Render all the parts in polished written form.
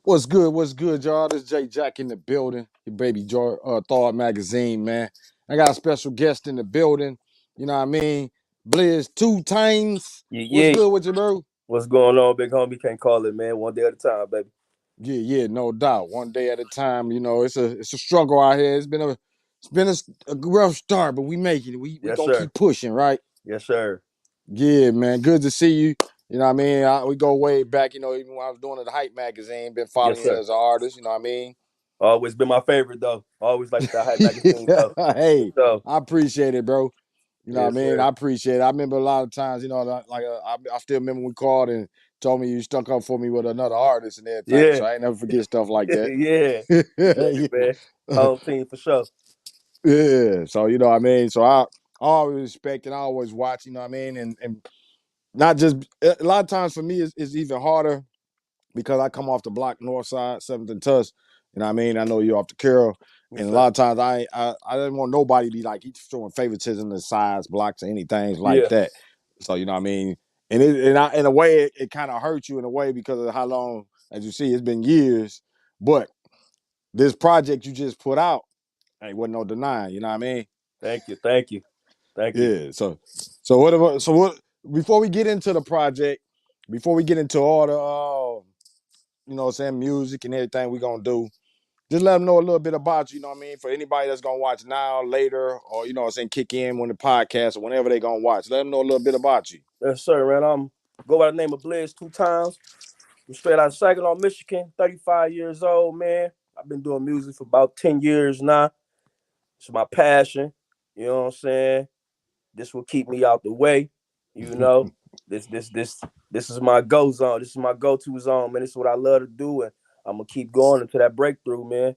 What's good? What's good, y'all? This J Jack in the building. Your baby Thawed magazine, man. I got a special guest in the building. You know what I mean? BLIZZ 2TYMES. What's Yeah, good with you, bro? what's going on, big homie? Can't call it, man. One day at a time, baby. Yeah, no doubt. One day at a time. You know, it's a struggle out here. It's been a rough start, but we making it. We Yes, gonna sir. keep pushing, right? Yes, sir. Yeah, man. Good to see you. You know what I mean? We go way back, you know, even when I was doing the Hype magazine, been Yes, following you sir. as an artist, you know what I mean? Always been my favorite, though. Always like the hype magazine, though. Hey, So, I appreciate it, bro. You know what I yes, mean? sir. I appreciate it. I remember a lot of times, you know, I still remember when we called and told me you stuck up for me with another artist and everything. Yeah. So I ain't never forget stuff like that. Yeah. Appreciate you, man. Home team for sure. Yeah. So, you know what I mean? So I always respect and I always watch, you know what I mean? And not just a lot of times for me it's even harder because I come off the block north side, 7th and Tusk. You know what I mean? I know you're off the Carroll. Yes, And a sir. lot of times I didn't want nobody to be like he's showing favoritism to sides, blocks, or anything like Yeah. that. So you know what I mean? And in a way it kind of hurts you in a way because of how long, as you see, it's been years. But this project you just put out, ain't wasn't no denying, you know what I mean? Thank you. Thank you. Thank you. Yeah. So what before we get into the project, before we get into all the you know what I'm saying, music and everything we gonna do. Just let them know a little bit about you, you know what I mean? For anybody that's gonna watch now, later, or you know what I'm saying, kick in when the podcast or whenever they gonna watch. Let them know a little bit about you. Yes, sir, man. Go by the name of BLIZZ 2 times. I'm straight out of Saginaw, Michigan. 35 years old, man. I've been doing music for about 10 years now. It's my passion. You know what I'm saying? This will keep me out the way. You know, this is my go zone. This is my go-to zone, man. This is what I love to do, and I'm gonna keep going until that breakthrough, man.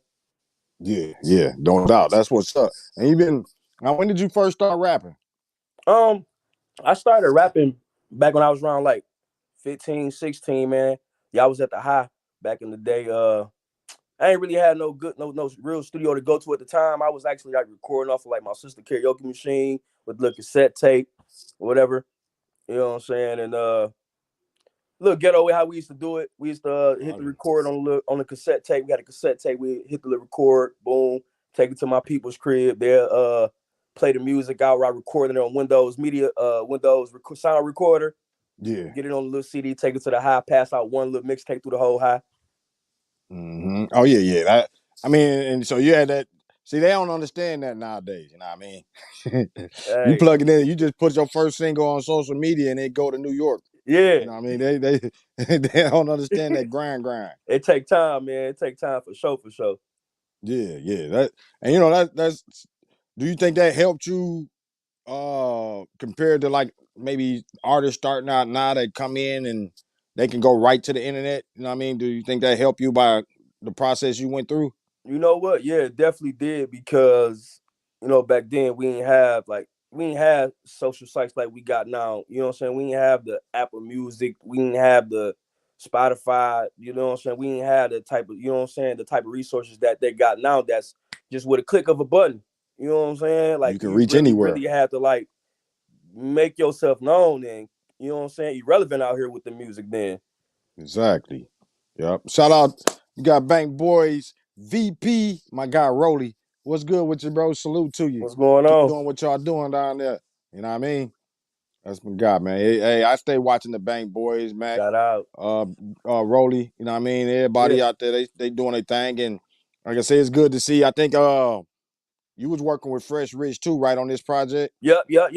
Yeah, no doubt. That's what's up. And you been now when did you first start rapping? Um, I started rapping back when I was around like 15, 16, man. Yeah, I was at the high back in the day. I ain't really had no real studio to go to at the time. I was actually like recording off of like my sister karaoke machine with the cassette tape, or whatever. You know what I'm saying? And little ghetto way how we used to do it. We used to hit the record on the cassette tape. We had a cassette tape. We hit the record, boom, take it to my people's crib. They'll play the music out. I recording it on Windows sound recorder. Yeah. Get it on a little CD, take it to the high, pass out one little mixtape through the whole high. Oh yeah. That I mean, and so you had that. See, they don't understand that nowadays. You know what I mean? You Hey, plug it in, you just put your first single on social media, and it go to New York. yeah. You know what I mean? They they don't understand that grind. It take time, man. It take time for sure, for sure. Yeah. That and you know that's. Do you think that helped you compared to like maybe artists starting out now that come in and they can go right to the internet? You know what I mean? Do you think that helped you by the process you went through? You know what? Yeah, it definitely did because back then we ain't have social sites like we got now. You know what I'm saying? We ain't have the Apple Music, we ain't have the Spotify, you know what I'm saying? We ain't have the type of, you know what I'm saying, the type of resources that they got now that's just with a click of a button. You know what I'm saying? You Like can you reach really, anywhere. really have to like make yourself known and you know what I'm saying, irrelevant out here with the music then. Exactly. Yep. Shout out. You got Bank Boys VP, my guy Rolly. What's good with you, bro? Salute to you. What's going Keep on? doing what y'all doing down there. You know what I mean? That's my guy, man. Hey, I stay watching the Bank Boys, Mac, Shout out. uh, Rolly. You know what I mean? Yeah. Everybody out there, they doing their thing, and like I say, it's good to see. I think you was working with Fresh Rich too, right, on this project? Yep. He I asked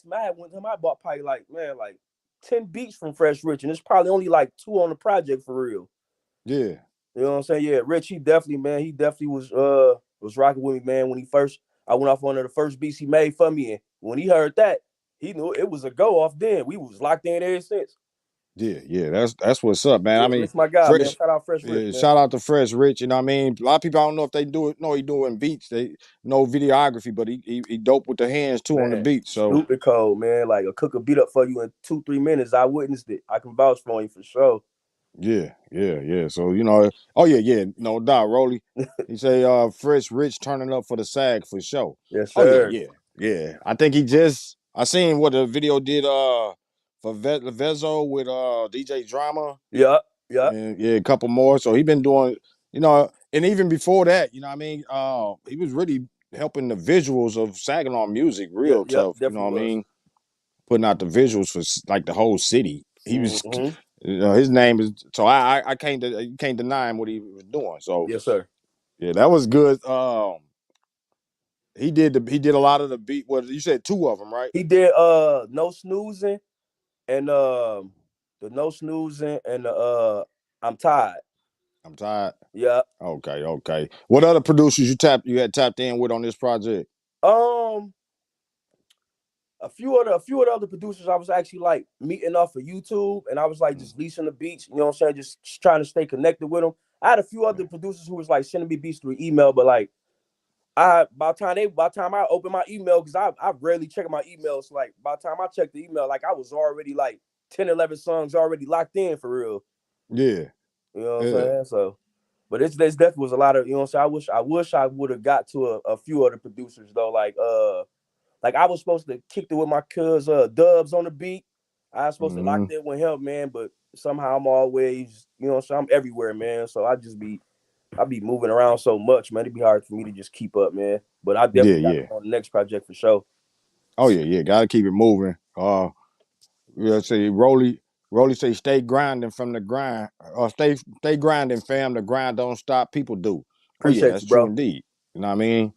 him, I had one time I bought probably like 10 beats from Fresh Rich, and there's probably only like two on the project for real. Yeah. You know what I'm saying? Yeah, Rich, he definitely was rocking with me, man. When he first I went off one of the first beats he made for me, and when he heard that, he knew it was a go off then. We was locked in ever since. Yeah. That's what's up, man. I Yeah, mean, Rich, my guy, man. Fresh. Shout out Fresh Rich, man. Shout out to Fresh Rich. You know what I mean? A lot of people I don't know if they know he doing beats. They know videography, but he dope with the hands too on the Man, beat. So stupid cold, man. Like a cook a beat up for you in 2-3 minutes. I witnessed it. I can vouch for you for sure. yeah. So you know, oh yeah, no doubt, Rolly. He say Fresh Rich turning up for the SAG for sure. Yes, Oh sir. yeah. I think I seen what the video did for Vezo with DJ Drama. Yep. Yeah. and yeah, a couple more. So he been doing, and even before that, you know what I mean? He was really helping the visuals of Saginaw music Yeah. real Yep. tough. You know Definitely what I was. mean? Putting out the visuals for like the whole city. He was, Mm-hmm. his name is. So I can't you can't deny him what he was doing. So Yes, sir. yeah, that was good. He did a lot of the beat. Well, you said two of them, right? He did no snoozing and the no snoozing and the I'm tired. I'm tired. Yeah. Okay, okay. What other producers you had tapped in with on this project? Um, a few of the other producers I was actually like meeting off of YouTube, and I was like just leasing the beats. You know what I'm saying? Just trying to stay connected with them. I had a few other producers who was like sending me beats through email, but like by the time I open my email, because I rarely check my emails. So like by the time I checked the email, like I was already like 10, 11 songs already locked in for real. Yeah, You know what I'm yeah. saying? So, but it's definitely was a lot of, you know what I'm saying. I wish I would have got to a few other producers though. Like I was supposed to kick it with my cuz Dubs on the beat. I was supposed to lock Mm-hmm. that with him, man. But somehow I'm always, you know what I'm saying, I'm everywhere, man. So I be moving around so much, man. It'd be hard for me to just keep up, man. But I Yeah, definitely got yeah. him on the next project for sure. Oh yeah, yeah. Gotta keep it moving. Yeah, say Rolly say stay grinding from the grind. Or stay grinding, fam. The grind don't stop. People do. Oh yeah, Appreciate that's you, true bro. indeed. You know what I mean?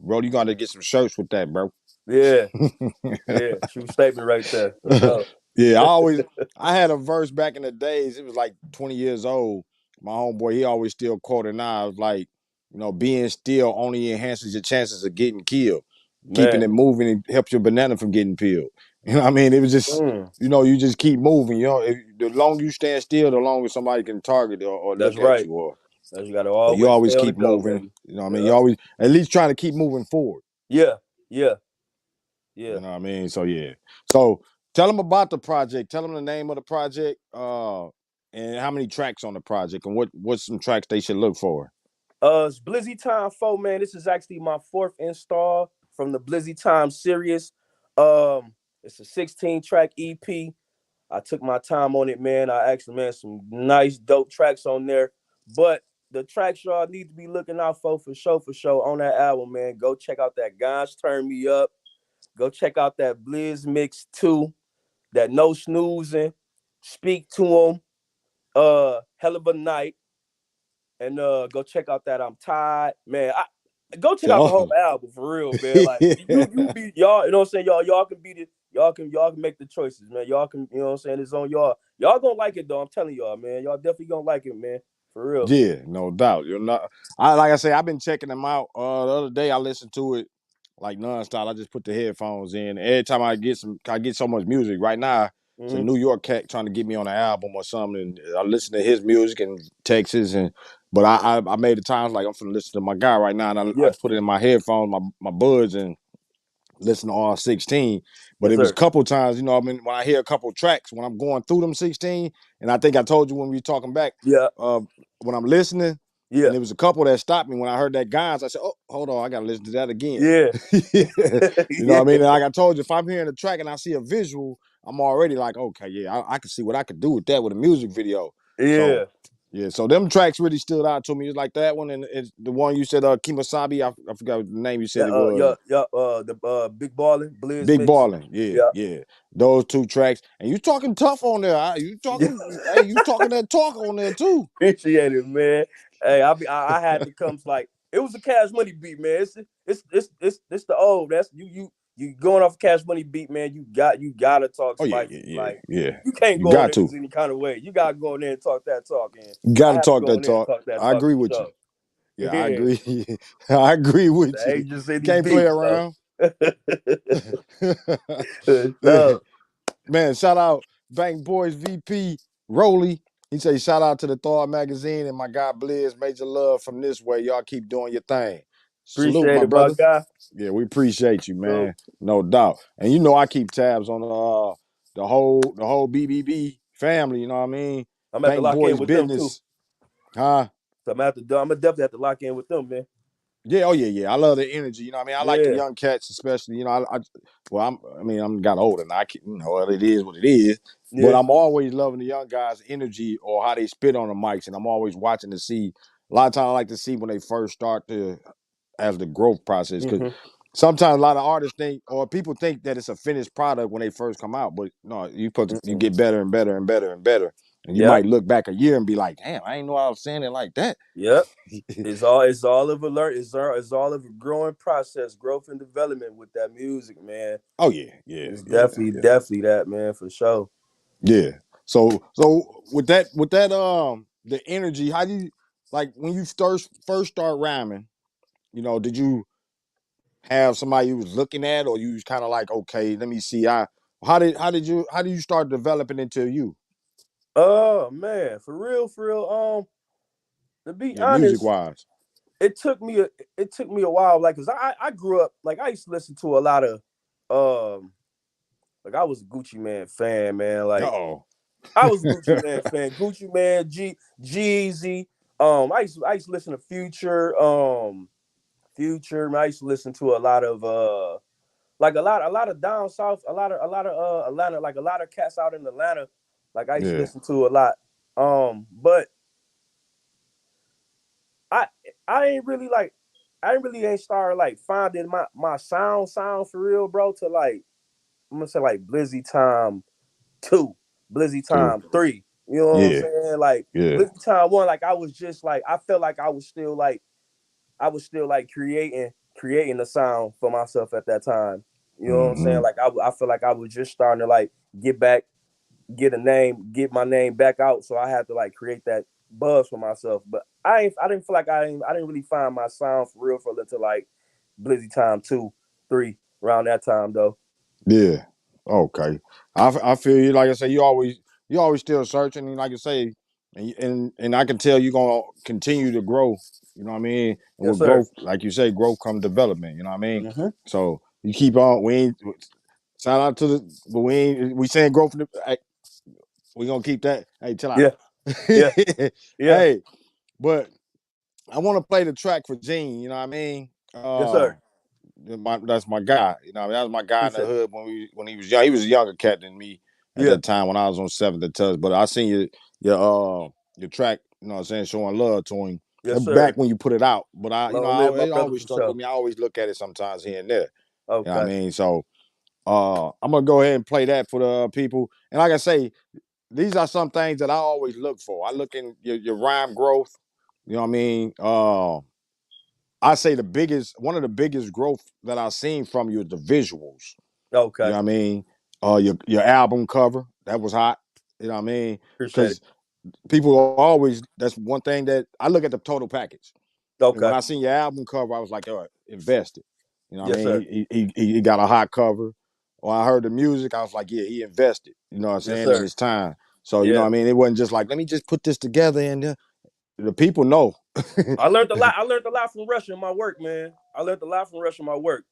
Bro, you gotta get some shirts with that, bro. Yeah, yeah. True statement right there, for sure. Yeah, I had a verse back in the days. It was like 20 years old. My homeboy, he always still quoted now. I was like, being still only enhances your chances of getting killed. Keeping Man. it moving and helps your banana from getting peeled. You know what I mean? It was just, Mm, you just keep moving. The longer you stand still, the longer somebody can target or that's look at right. you. Or You gotta but you always always stay on the keep go, moving. baby. You know what I mean? You Yeah. always at least trying to keep moving forward. Yeah. Yeah. You Yeah. know what I mean? So yeah. So tell them about the project. Tell them the name of the project, and how many tracks on the project, and what's some tracks they should look for. It's Blizzy Time 4, man. This is actually my fourth install from the Blizzy Time series. It's a 16 track EP. I took my time on it, man. I actually, man, some nice, dope tracks on there. But the tracks y'all need to be looking out for sure on that album, man. Go check out that Guys Turn Me Up. Go check out that Blizz Mix 2, that No Snoozing, Speak to 'em, Hell of a Night, and go check out that I'm Tired, man. Go check out the whole So, album for real, man. Like you be y'all, you know what I'm saying? Y'all can be the y'all can make the choices, man. Y'all can, you know what I'm saying? It's on y'all. Y'all gonna like it though. I'm telling y'all, man. Y'all definitely gonna like it, man. For real. yeah, no doubt. You're not. I like I say, I've been checking them out. The other day I listened to it like nonstop. I just put the headphones in. Every time I get so much music. Right now, it's a Mm-hmm. New York cat trying to get me on an album or something. And I listen to his music in Texas, but I made the times like I'm finna listen to my guy right now, and I Yeah. put it in my headphones, my buds, and listen to all 16. But Yes, it was a sir. couple times, I mean, when I hear a couple tracks, when I'm going through them 16, and I think I told you when we were talking back, Yeah. when I'm listening, Yeah. and there was a couple that stopped me when I heard that guys. I said, "Oh, hold on, I gotta listen to that again." Yeah. You know what I Yeah. mean? And like I told you, if I'm hearing a track and I see a visual, I'm already like, okay, yeah, I can see what I could do with that with a music video. So Yeah. yeah, so them tracks really stood out to me. It's like that one and it's the one you said, Kimasabi. I forgot the name you said That it was. yeah, the Big Ballin', Blizz Big Mix. Ballin', yeah, Yeah. yeah. Those two tracks, and you talking tough on there. Yeah. Hey, you talking that talk on there too. Appreciate it, man. Hey, I had to come like it was a Cash Money beat, man. It's the old. That's you going off a Cash Money beat, man. You gotta talk Oh yeah, spicy. yeah, yeah, Like yeah. you can't You go in got there to, just any kind of way. You gotta go in there and talk that talk, and you I got to had to talk go that in there and talk. talk that I talk agree for with you. sure. Yeah, I Yeah, agree. I agree with there you. ain't just any Can't play beat, so. around. No, Man, shout out Bank Boys VP Rolly. He say shout out to the Thawed magazine and my guy Blizz. Major love from this way. Y'all keep doing your thing. Salute, appreciate my it, my brother. guy. Yeah, we appreciate you, So man. No doubt. And I keep tabs on the whole BBB family. You know what I mean? I'm at to Bank lock in Boys with them too. business, huh? So I'm gonna definitely have to lock in with them, man. Yeah, oh yeah, yeah. I love the energy. You know what I mean? I like the Yeah, young cats, especially. Well, I mean, I'm got older now. It is what it is. But Yeah. I'm always loving the young guys' energy or how they spit on the mics, and I'm always watching to see. A lot of times, I like to see when they first start to as the growth process, because sometimes a lot of artists think or people think that it's a finished product when they first come out, but no, you get better and better and better and better, and you Yep. might look back a year and be like, damn, I didn't know I was saying it like that. Yep. It's all of a learn. It's all of a growing process, growth and development with that music, man. Oh yeah, yeah, It's yeah, yeah, definitely that, man, for sure. yeah. So with that the energy, how do you like when you first start rhyming? You know, did you have somebody you was looking at, or you was kind of like, okay, let me see. How did you start developing into you? Oh man, for real, for real. To be Yeah, music honest, wise. it took me a while, like, cause I grew up like I used to listen to a lot of like I was a Gucci Man fan, man. Like Oh. I was a Gucci Man fan, Gucci Man, Jeezy. I used to listen to Future. Man, I used to listen to a lot of like a lot of down south, a lot of Atlanta, like a lot of cats out in Atlanta. Like I used to Yeah. listen to a lot. But I I ain't really like I really ain't started like finding my sound for real, bro. To like I'm gonna say like Blizzy Time 2, Blizzy Too. Time 3. You know what I'm Yeah. saying? Like Yeah. Blizzy Time 1, like I was just like I felt like I was still like creating the sound for myself at that time. You know what I'm saying? Mm-hmm. Like I feel like I was just starting to like get back, get my name back out. So I had to like create that buzz for myself. But I didn't feel like I didn't really find my sound for real for until like Blizzy Time 2, 3, around that time though. Yeah. Okay. I feel you. Like I say, you always still searching, and like I say, and I can tell you're gonna continue to grow. You know what I mean? And Yes, with sir. growth, like you say, growth come development. You know what I mean? Mm-hmm. So you keep on. We ain't shout out to the, but we saying growth. Hey, we gonna keep that. Hey, chill out. Yeah, yeah, yeah. Hey, but I want to play the track for Gene. You know what I mean? Yes, sir. That's my guy. You know, that was my guy in the Appreciate it. hood when he was young. He was a younger cat than me at Yeah. that time when I was on Seventh and Touch. But I seen your track. You know, what I'm saying, showing love to him. Yes, Back sir. when you put it out, but Long live my it brother always for stuck with sure. me. I always look at it sometimes here and there. You know what I Okay. mean? So I'm gonna go ahead and play that for the people. And like I say, these are some things that I always look for. I look in your rhyme growth. You know what I mean? I say one of the biggest growth that I've seen from you is the visuals. You know Okay. what I mean? Your album cover, that was hot. You know what I mean? Appreciate it. Because people are always, that's one thing that I look at the total package. And when Okay. I seen your album cover, I was like, all right, invested. You know what I Yes, sir. mean? He got a hot cover. When I heard the music, I was like, yeah, he invested, you know what I'm Yes, saying, in sir. his time. So, you know what Yeah. I mean? It wasn't just like, let me just put this together and the people know. I learned a lot. I learned a lot from rushing my work, man. I learned a lot from rushing my work.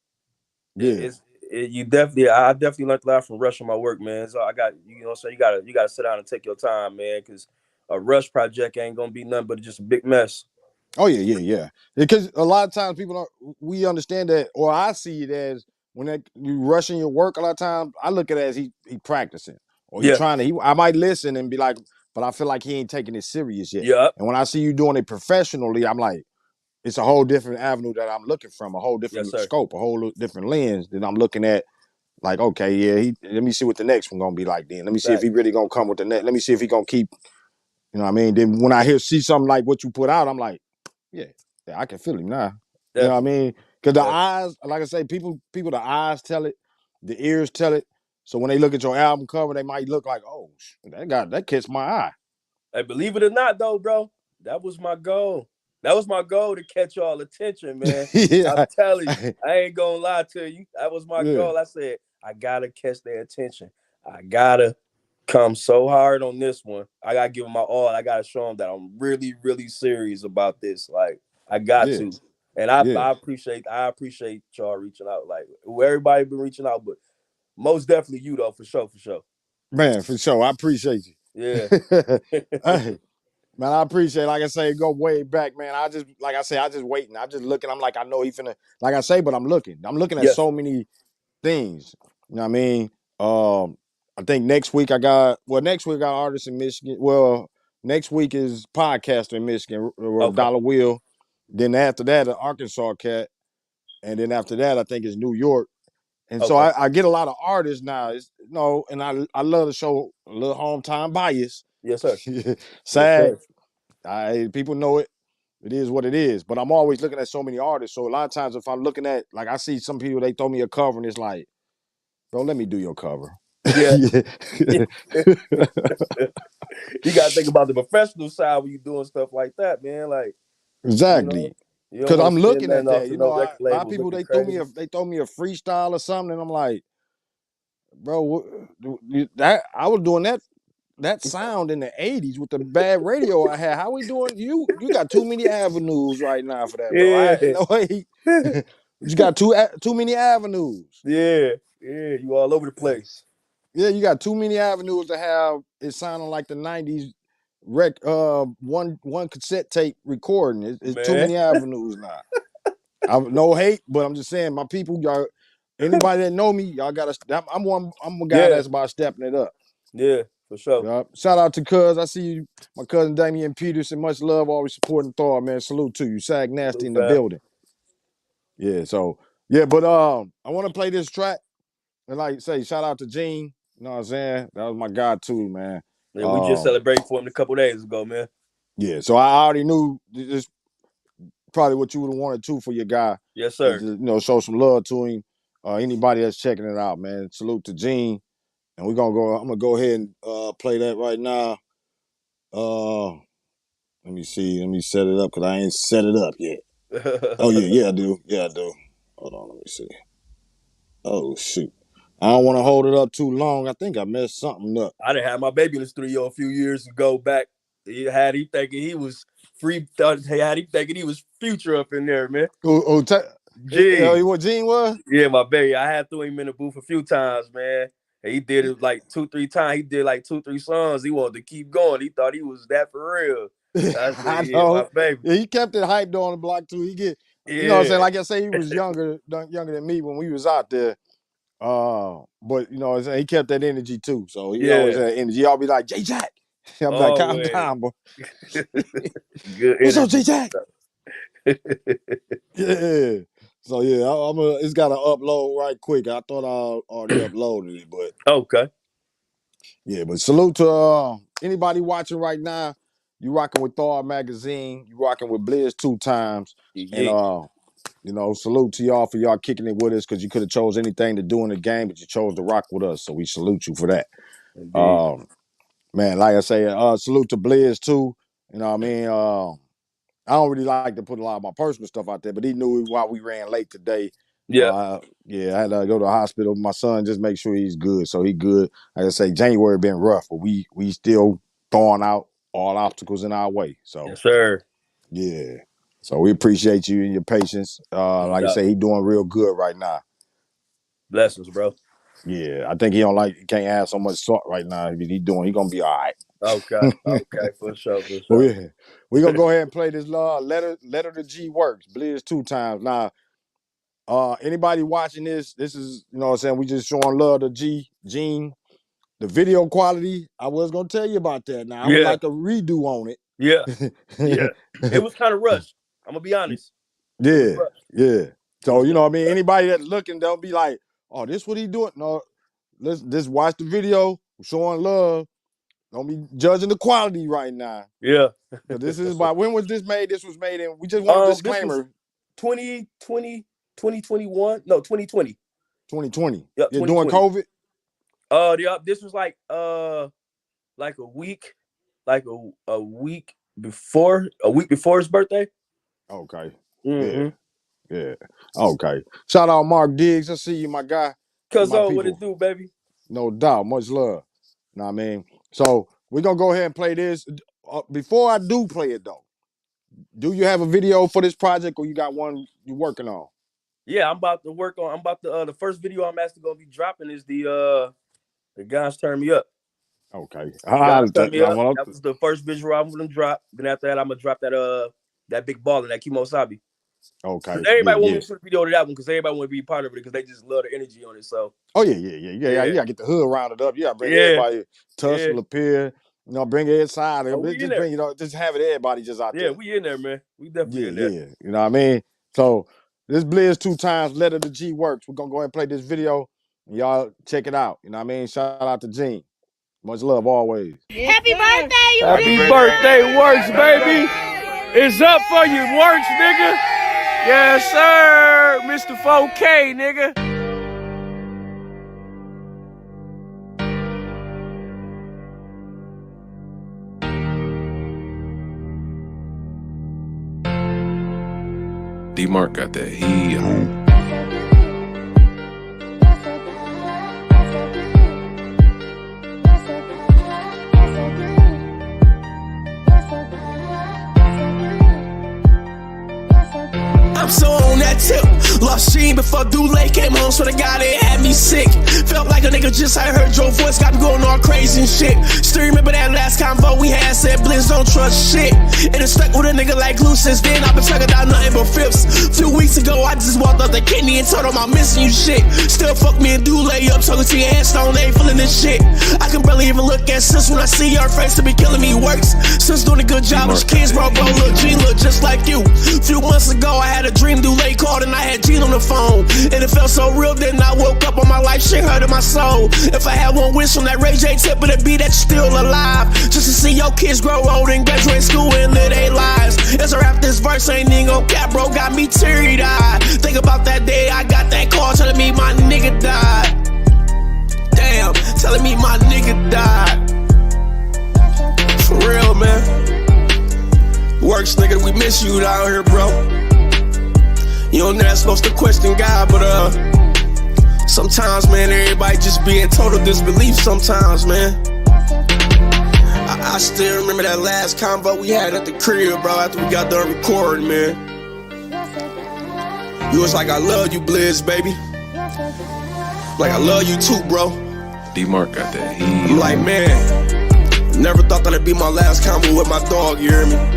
It, Yeah. it's you definitely. I definitely learned a lot from rushing my work, man. So I got so you gotta sit down and take your time, man, because a rush project ain't gonna be nothing but just a big mess. Oh yeah, yeah, yeah. Because a lot of times people don't. We understand that, or I see it as when you rushing your work. A lot of times I look at it as he practicing, or he Yeah. trying to. I might listen and be like, but I feel like he ain't taking it serious yet. Yep. And when I see you doing it professionally, I'm like, it's a whole different avenue that I'm looking from, a whole Yes, different sir. scope, a whole different lens that I'm looking at. Like, okay, yeah, let me see what the next one gonna be like. Then let me see if he Facts. really gonna come with the next. Let me see if he gonna keep. You know what I mean? Then when I see something like what you put out, I'm like, yeah, yeah, I can feel him now. You know what I Definitely. mean? Because the Definitely. eyes, like I say, the eyes tell it, the ears tell it. So when they look at your album cover, they might look like, oh, that catch my eye. Hey, believe it or not, though, bro, that was my goal. That was my goal to catch y'all attention, man. I'm Yeah, telling you, I ain't gonna lie to you. That was my yeah, goal. I said I gotta catch their attention. I gotta come so hard on this one. I gotta give them my all. I gotta show them that I'm really, really serious about this. Like I got yeah, to. And I, yeah. I appreciate y'all reaching out. Like everybody been reaching out, but most definitely you though, for sure, for sure. Man, for sure. I appreciate you. Yeah. Hey, man, I appreciate it. Like I say, go way back, man. Like I say, I just waiting. I just looking. I'm like, I know he finna, like I say, but I'm looking. I'm looking at Yes. so many things. You know what I mean? Um, I think next week I got artists in Michigan. Well, next week is podcaster in Michigan, Okay. Dollar Will. Then after that, an Arkansas cat, and then after that, I think it's New York. And so Okay. I get a lot of artists now. And I love to show a little hometown bias. Yes, sir. Yes, Sad, sir. people know it. It is what it is. But I'm always looking at so many artists. So a lot of times, if I'm looking at, like, I see some people, they throw me a cover, and it's like, bro, let me do your cover. Yeah. You gotta think about the professional side when you doing stuff like that, man. Like, you know, Exactly. you don't Cause want I'm to spend looking nothing at off that. to no A record lot of labels people looking they crazy. throw me a freestyle or something, and I'm like, bro, that I was doing that sound in the '80s with the bad radio I had. How we doing? You got too many avenues right now for that, bro. I Yeah. no way. You got too many avenues. Yeah. Yeah. You all over the place. Yeah, you got too many avenues to have it sounding like the '90s one cassette tape recording. It's too Man. many avenues now. I'm no hate, but I'm just saying, my people, y'all, anybody that know me, y'all gotta. I'm a guy Yeah. that's about stepping it up. Yeah. For sure. Yeah. Shout out to Cuz. I see you, my cousin Damian Peterson. Much love, always supporting Thawed, man. Salute to you. Sag Nasty Blue in the fam. building. Yeah. So yeah, but I want to play this track and like say, shout out to Gene. You know what I'm saying? That was my guy too, man. Yeah, we just Um, celebrated for him a couple days ago, man. yeah. So I already knew this probably what you would have wanted to for your guy Yes, is sir. to, show some love to him. Anybody that's checking it out, man. Salute to Gene. And we're gonna go. I'm gonna go ahead and play that right now. Uh, let me see. Let me set it up because I ain't set it up yet. Oh yeah, yeah I do. Yeah I do. Hold on. Let me see. Oh shoot. I don't want to hold it up too long. I think I messed something up. I done had my baby in the studio a few years ago back. He had him thinking he was free. Had him thinking he was future up in there, man. Gene. What Gene was? Yeah, my baby. I had threw him in the booth a few times, man. And he did it like 2, 3 times. He did like 2, 3 songs. He wanted to keep going. He thought he was that for real. I said, I yeah, my know. baby. Yeah, he kept it hyped on the block too. He get, what I'm saying? Yeah. Like I say, he was younger than me when we was out there. But what I'm saying, he kept that energy too. So he always Yeah. had energy. I'll be like, J Jack. I'm like, calm Always. down, boy. Good What's up, energy. J Jack? Yeah. So yeah, it's got to upload right quick. I thought I already uploaded it, but Okay. yeah. But salute to anybody watching right now. You rocking with Thawed Magazine. You rocking with BLIZZ 2TYMES, and Yeah. salute to y'all for y'all kicking it with us because you could have chose anything to do in the game, but you chose to rock with us. So we salute you for that. Indeed. Um, man, like I say, salute to BLIZZ too. You know what I mean? I don't really like to put a lot of my personal stuff out there, but he knew why we ran late today. Yeah. Yeah, I had to go to the hospital. My son, just make sure he's good. So he good. Like I say, January been rough, but we still throwing out all obstacles in our way. So Yes, sir. yeah. So we appreciate you and your patience. No Like I doubt. say, he doing real good right now. Blessings, bro. Yeah, I think he can't have so much salt right now. He gonna be all right. Okay. Okay. For sure. For But sure. we gonna go ahead and play this letter to G works. BLIZZ 2TYMES. Now, anybody watching this is, what I'm saying, we just showing love to Gene. The video quality, I was gonna tell you about that. Now I would Yeah. like a redo on Yeah. Yeah. It it. was kind of rushed. I'm gonna be honest. It was Yeah, rushed. yeah. It So was I definitely mean, rushed. anybody that's looking, they'll be like, "Oh, this what he doing?" No, let's just watch the video, showing love. Don't be judging the quality right now. Yeah. Because this is about, when was this made? This was made in, we just want a This was disclaimer, 2020, 2021. No, 2020. 2020. Yep, Yeah, during 2020. COVID. Yeah, this was like a week, like a week before his birthday. Okay. Yeah, Mm-hmm. yeah. Okay. Shout out Mark Diggs. I see you, my guy. To Cause my what it people. do, baby? No doubt. Much love. Know what I mean? So we're gonna go ahead and play this. Before I do play it though, do you have a video for this project or you got one you working on? Yeah, I'm about to work on. I'm about to. The first video I'm actually gonna be dropping is the guys turn me up. Okay. Guys turn me up. That was the first visual I'm gonna drop. Then after that, I'm gonna drop that big ball in that Kimosabi. Okay. Because everybody want Yeah. me to shoot a video to that one because everybody want to be part of it because they just love the energy on it. So. Oh yeah. You gotta get the hood rounded up. You gotta bring everybody, Tussle, Lapeer, you know, bring it inside. Just bring, you know, just have it everybody just out there. Yeah, we in there, man. We definitely in there. Yeah. You know what I mean? So this BLIZZ 2TYMES Letter to G works. We're gonna go ahead and play this video. And y'all check it out. You know what I mean? Shout out to Gene. Much love always. Happy birthday, you Happy birthday, Works, baby. It's up for you, Works, nigga. Yes, sir. Mr. 4K, nigga. D-Mark got that heat. I'm so on that tip. Lost Sheen before Dule came home, so the guy that had me sick. Felt like a nigga just I heard your voice, got me going all crazy and shit. Still remember that last convo we had, said BLIZZ don't trust shit. And it stuck with a nigga like glue since then. I've been talking about nothing but flips. Few weeks ago, I just walked up the kidney and told him I'm missing you shit. Still fuck me and Dule up, talking to your headstone, they ain't feeling this shit. I can barely even look at sis when I see your face to be killing me works. Sis doing a good job with kids, bro, look, G look just like you. Few months ago, I had a dream, Dule called and I had Gene on the phone. And it felt so real, then I woke up on my life, shit hurt in my soul. If I had one wish from that Ray J tip, it'd be that you're still alive. Just to see your kids grow old and graduate school and live their lives. As I rap this verse, ain't even gon' cap, bro, got me teary-eyed. Think about that day I got that call telling me my nigga died. Damn, telling me my nigga died. For real, man. Works, nigga, we miss you down here, bro. You know, not supposed to question God, but sometimes, man, everybody just be in total disbelief sometimes, man. I still remember that last convo we had at the crib, bro, after we got done recording, man. You was like, I love you, BLIZZ, baby. Like, I love you too, bro. D-Mark got that heat. I'm like, man, never thought that'd be my last convo with my dog, you hear me?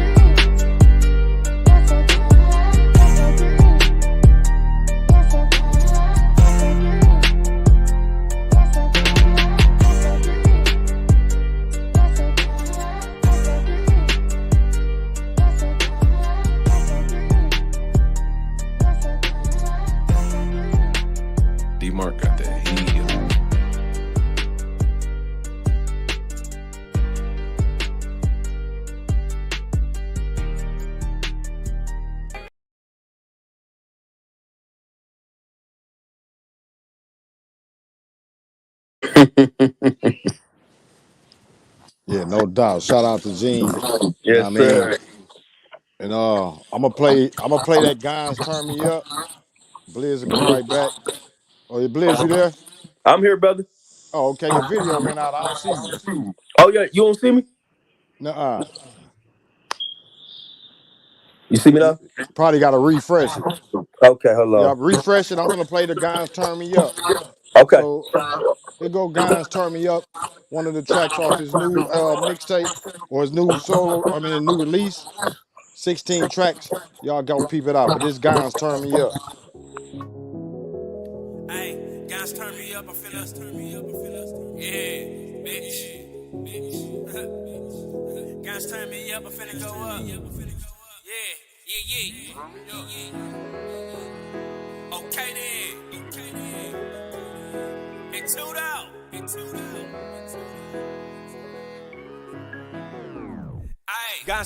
D-Mark got that heat. Yeah, no doubt. Shout out to Gene. Yes, sir. And I'm gonna play that Guys Turn Me Up. BLIZZ will be right back. Oh, yeah, BLIZZ, you there? I'm here, brother. Oh, okay. Your video went out. I don't see you. Oh, yeah, you don't see me? Nuh-uh. You see me now? Probably gotta refresh it. Okay, hold on. Yeah, refresh it. I'm gonna play the Guys Turn Me Up. Okay. So here go Guys Turn Me Up. One of the tracks off his new mixtape or his new solo, I mean, a new release. 16 tracks. Y'all go peep it out. But this Guys Turn Me Up. Hey, guys, turn me up, I feel us, turn me up, I feel us. Yeah, bitch. Guys, turn me up, I finna go up. Yeah. Okay then. It's tuned out.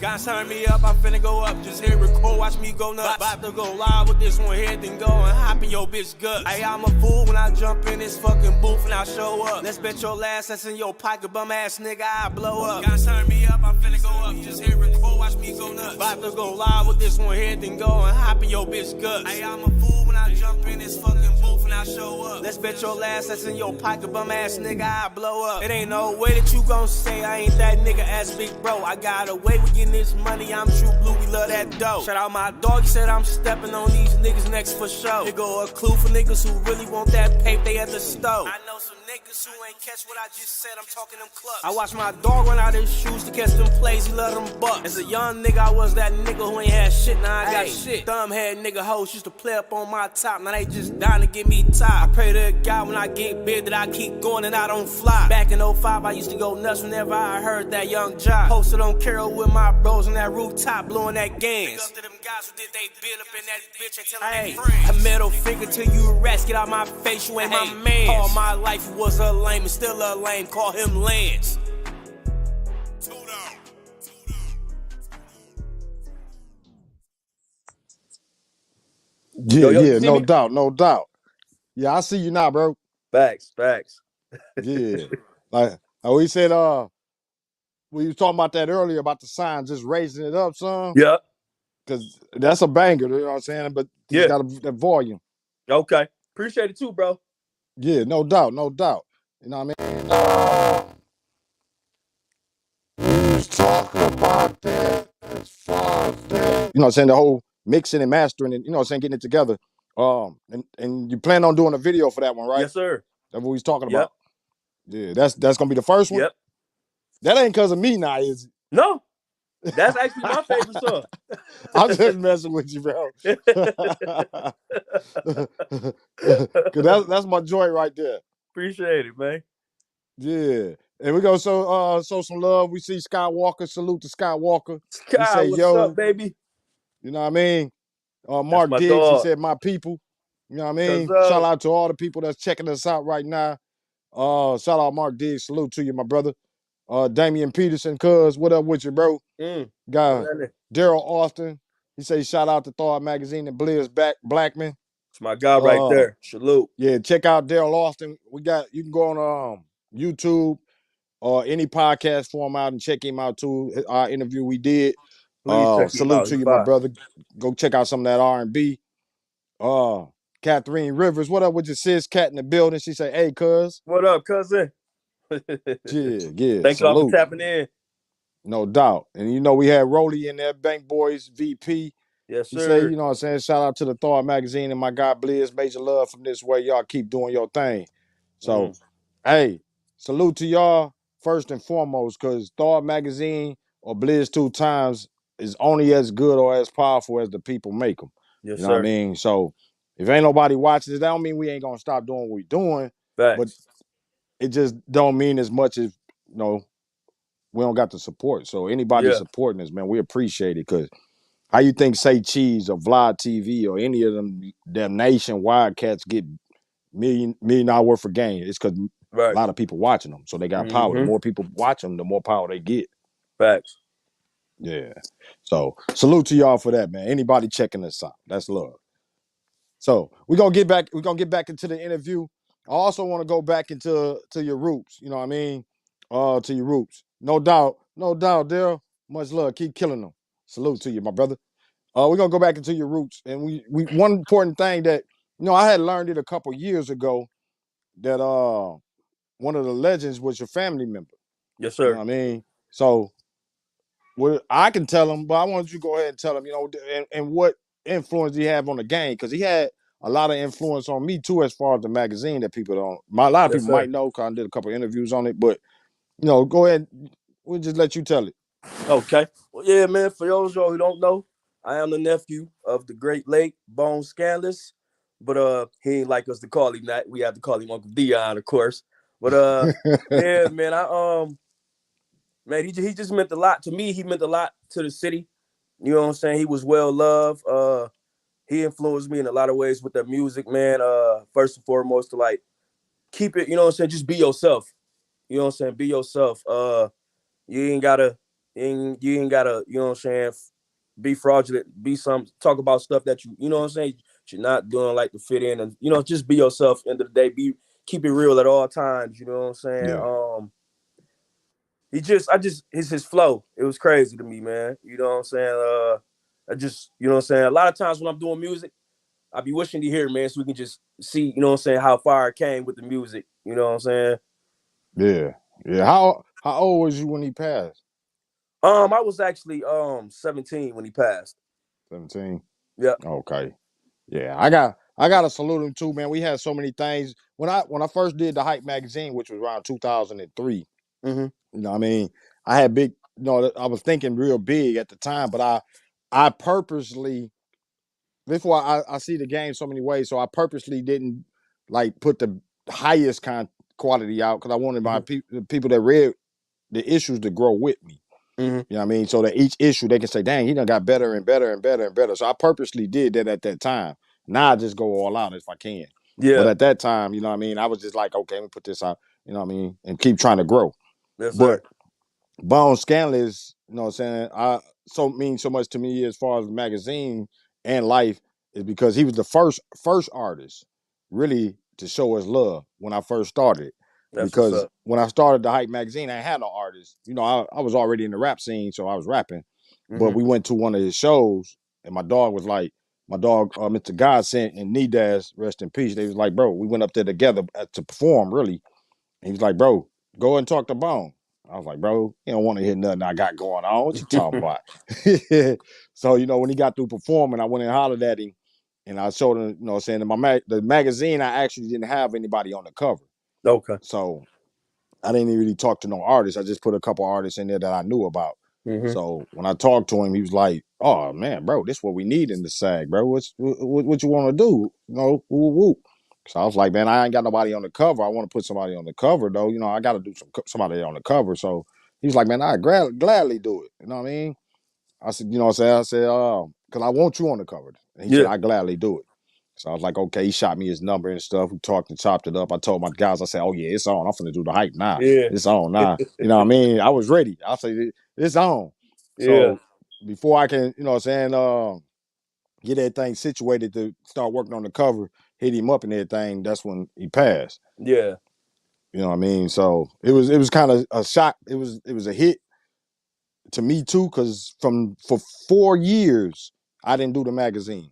Guys, turn me up, I'm finna go up. Just hit record, watch me go nuts. About to go live with this one here, then go and hop in your bitch guts. Hey, I'm a fool when I jump in this fucking booth and I show up. Let's bet your last that's in your pocket, bum ass nigga, I blow up. Guys, turn me up, I'm finna go up. Just hit record, watch me go nuts. About to go live with this one here, then go and hop in your bitch guts. Hey, I'm a fool when I jump in this fucking booth and I show up. Let's bet your last that's in your pocket, bum ass nigga, I blow up. It ain't no way that you gon' say I ain't that nigga ass big bro. I got away with getting this money, I'm true blue, we love that dough. Shout out my dog, he said I'm stepping on these niggas next for show. Here go a clue for niggas who really want that paper, they at the stove. I know some niggas niggas who ain't catch what I just said, I'm talking them clubs. I watch my dog run out his shoes to catch them plays, he let them buck. As a young nigga, I was that nigga who ain't had shit, now I got shit. Thumbhead nigga hoes used to play up on my top, now they just dying to get me top. I pray to God when I get big that I keep going and I don't fly. Back in 05, I used to go nuts whenever I heard that Young Jock. Posted on Carol with my bros on that rooftop, blowing that gans. Big up to them guys who did they bid up in that bitch and telling they friends. A middle finger to you rats, get out my face, you ain't my man. All my life he was a lame and still a lame, call him Lance. Yeah, Yo, no doubt, no doubt. Yeah, I see you now, bro. Facts. Yeah. Like we said, we was talking about that earlier about the sign, just raising it up, son. Yeah. Because that's a banger, you know what I'm saying? But it's got that volume. Okay. Appreciate it too, bro. Yeah, no doubt. You know what I mean? We was talking about that as far as that. You know what I'm saying? The whole mixing and mastering and, you know what I'm saying, getting it together. And you plan on doing a video for that one, right? Yes, sir. That's what we was talking about. Yeah, that's gonna be the first one? Yep. That ain't because of me now, is it? No. That's actually my favorite song. I'm just messing with you, bro. Cause that's my joint right there. Appreciate it, man. Yeah. And we go show some love. We see Skywalker. Salute to Skywalker. Sky, he say, what's yo, up, baby? You know what I mean? Mark Diggs, dog. he said, my people. You know what I mean? Shout out to all the people that's checking us out right now. Shout out Mark Diggs. Salute to you, my brother. Damian Peterson, cuz, what up with you, bro? Guy, Daryl Austin. He say, shout out to Thawed Magazine and BLIZZ Blackman. It's my guy right there. Salute. Yeah, check out Daryl Austin. You can go on YouTube or any podcast format and check him out too. Our interview we did. Salute to you, my brother. Go check out some of that R&B. Catherine Rivers, what up with your sis? Cat in the building. She say, hey, cuz. What up, cousin? Yeah. Thanks a lot for tapping in. No doubt. And you know, we had Rolly in there, Bank Boys, VP. Yes, sir. He say, you know what I'm saying? Shout out to the Thawed Magazine and my guy Blizz. Major love from this way. Y'all keep doing your thing. So, hey, salute to y'all first and foremost, because Thawed Magazine or BLIZZ 2TYMES is only as good or as powerful as the people make them. Yes, you know what I mean? So, if ain't nobody watching it, that don't mean we ain't going to stop doing what we doing. Facts. But it just don't mean as much as, you know, we don't got the support. So anybody supporting us, man, we appreciate it. Because how you think Say Cheese or Vlad TV or any of them nationwide cats get million dollar worth of game? It's because a lot of people watching them. So they got power. The more people watch them, the more power they get. Facts. Yeah. So salute to y'all for that, man. Anybody checking us out. That's love. So we're gonna get back into the interview. I also want to go back into your roots, you know what I mean? To your roots. No doubt, Daryl. Much love. Keep killing them. Salute to you, my brother. We're gonna go back into your roots. And we one important thing that, you know, I had learned it a couple years ago that one of the legends was your family member. Yes, sir. You know what I mean? So I can tell him, but I want you to go ahead and tell him, you know, and what influence he have on the game, because he had a lot of influence on me too, as far as the magazine that people don't. A lot of people might know, because I did a couple of interviews on it. But you know, go ahead. We'll just let you tell it. Okay. Well, yeah, man. For those y'all who don't know, I am the nephew of the great late Bone Scandalous, but he ain't like us to call him that. We have to call him Uncle Dion, of course. But yeah, man. Man, he just meant a lot to me. He meant a lot to the city. You know what I'm saying? He was well loved. He influenced me in a lot of ways with the music, man. First and foremost, to like keep it, you know what I'm saying? Just be yourself. You know what I'm saying? Be yourself. You ain't gotta, you ain't gotta, you know what I'm saying? Be fraudulent. Talk about stuff that you know what I'm saying? You're not doing like to fit in, and you know, just be yourself. End of the day, keep it real at all times. You know what I'm saying? Yeah. His flow. It was crazy to me, man. You know what I'm saying? You know what I'm saying? A lot of times when I'm doing music, I be wishing to hear, man, so we can just see, you know what I'm saying, how far it came with the music. You know what I'm saying? Yeah. How old was you when he passed? I was actually 17 when he passed. 17. Yeah. Okay. Yeah. I got I gotta salute him too, man. We had so many things. When I first did the Hype magazine, which was around 2003, Mm-hmm. you know what I mean? I had big, you know, I was thinking real big at the time, but I purposely, before I see the game so many ways, so I purposely didn't like put the highest quality out because I wanted my people that read the issues to grow with me. Mm-hmm. You know what I mean? So that each issue they can say, dang, he done got better and better and better and better. So I purposely did that at that time. Now I just go all out if I can. But Yeah. at that time, you know what I mean? I was just like, okay, let me put this out, you know what I mean? And keep trying to grow. Yes, But sir. Bone Scanless, you know what I'm saying? So means so much to me as far as the magazine and life is because he was the first artist really to show us love when I first started. That's what's Because up. when I started the Hype magazine, I had no artist. You know, I was already in the rap scene, so I was rapping. But Mm-hmm. we went to one of his shows, and my dog was like, Mr. Godsent and Nidas, rest in peace. They was like, bro, we went up there together to perform, really. And he was like, bro, go and talk to Bone. I was like, bro, you don't want to hear nothing I got going on. What you talking about? So, you know, when he got through performing, I went and hollered at him and I showed him, you know, saying in the magazine, I actually didn't have anybody on the cover. Okay. So I didn't really talk to no artists. I just put a couple artists in there that I knew about. Mm-hmm. So when I talked to him, he was like, "Oh man, bro, this is what we need in the SAG, bro. What you want to do? You know, woo woo." So I was like, "Man, I ain't got nobody on the cover. I want to put somebody on the cover, though. You know, I got to do somebody on the cover." So he was like, "Man, I gladly do it." You know what I mean? I said, "You know what I'm saying?" I said, "Because I want you on the cover." And he said, Yeah. "I gladly do it." So I was like, okay, he shot me his number and stuff. We talked and chopped it up. I told my guys, I said, oh yeah, it's on. I'm finna do the hype now. Yeah. It's on now. You know what I mean? I was ready. I said, it's on. Yeah. So before I can, you know what I'm saying, get everything situated to start working on the cover, hit him up and everything, that's when he passed. Yeah. You know what I mean? So it was kind of a shock. It was a hit to me too, because for 4 years, I didn't do the magazine.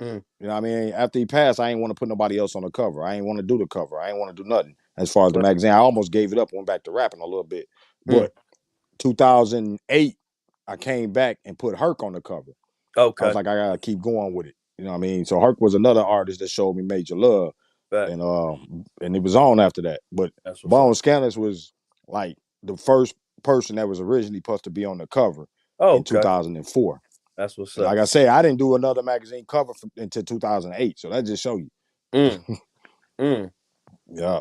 Mm. You know what I mean? After he passed, I ain't want to put nobody else on the cover. I ain't want to do the cover. I ain't want to do nothing as far as the magazine. I almost gave it up, went back to rapping a little bit. Mm. But 2008, I came back and put Herc on the cover. I was Okay. like, I gotta keep going with it. You know what I mean? So Herc was another artist that showed me major love, Back. and it was on after that. But That's what's Bone up. Scanners was like the first person that was originally supposed to be on the cover Oh, in okay. 2004. That's what's And up. like I say, I didn't do another magazine cover until 2008. So that just show you. Mm. Mm. Yeah.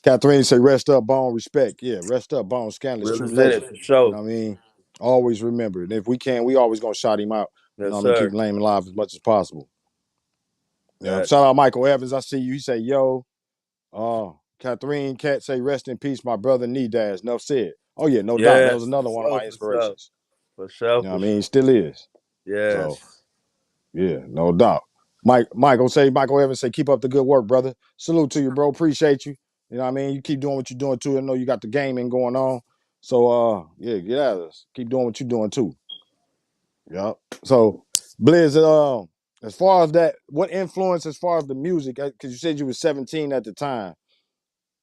Catherine say, rest up, Bone, respect. Yeah, rest up, Bone, Scanless, true Represented legend. for You sure. know what I mean? Always remember. And if we can, we always gonna shout him out. You know Yes, what I mean? Keep sir. him lame alive as much as possible. Yeah. That. Shout out Michael Evans. I see you. He say, yo, Catherine Cat say, rest in peace, my brother Nidas. Enough said. Oh, yeah, no doubt. That was Yes. another one of my For sure. inspirations. For sure. You know For what I sure. mean? Still is. So Yes. yeah, no doubt. Michael Evans say, keep up the good work, brother. Salute to you, bro. Appreciate you. You know what I mean? You keep doing what you're doing too. I know you got the gaming going on. So yeah, get out of this. Keep doing what you're doing too. Yeah. So Blizz, as far as that, what influence as far as the music, because you said you were 17 at the time.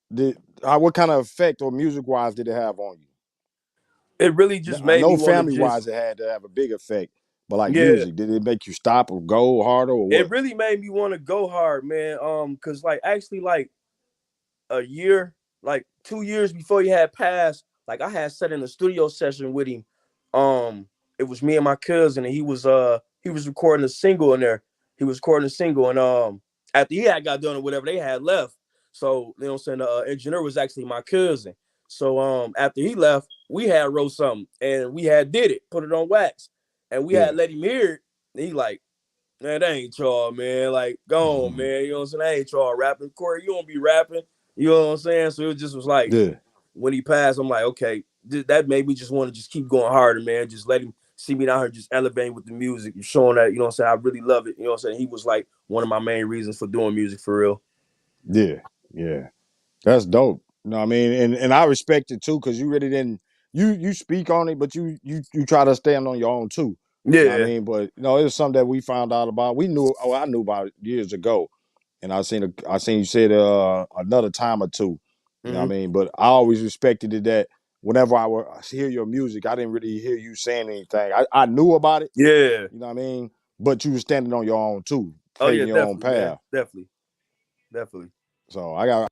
What kind of effect or music wise did it have on It really you? just I made me know want to family just, wise it had to have a big effect, but like yeah. music, did it make you stop or go harder or It what? really made me want to go hard, man. Cause like actually like a year, like 2 years before he had passed, like I had sat in a studio session with him. It was me and my cousin, and he was recording a single in there. He was recording a single, and after he had got done or whatever, they had left. So you know what I'm saying, the engineer was actually my cousin. So after he left, we had wrote something and we had did it, put it on wax, and we Yeah. had let him hear it. And he like, man, that ain't y'all, man. Like, go on, man. You know what I'm saying? That ain't y'all rapping. Corey, you don't be rapping. You know what I'm saying? So it just was like, Yeah. when he passed, I'm like, okay, that made me just want to just keep going harder, man. Just let him see me down here just elevating with the music, showing that, you know what I'm saying, I really love it. You know what I'm saying? He was like one of my main reasons for doing music for real. Yeah. Yeah. That's dope. You know what I mean? And I respect it too, because you really didn't you speak on it, but you try to stand on your own too. You know what I Yeah. mean? But you know, it was something that we found out about. I knew about it years ago. And I seen you say it another time or two. You know what I Mm-hmm. mean? But I always respected it that whenever I would hear your music, I didn't really hear you saying anything. I knew about it, Yeah. you know what I mean? But you were standing on your own too. Oh yeah, paving your own definitely, man. path. Definitely. So I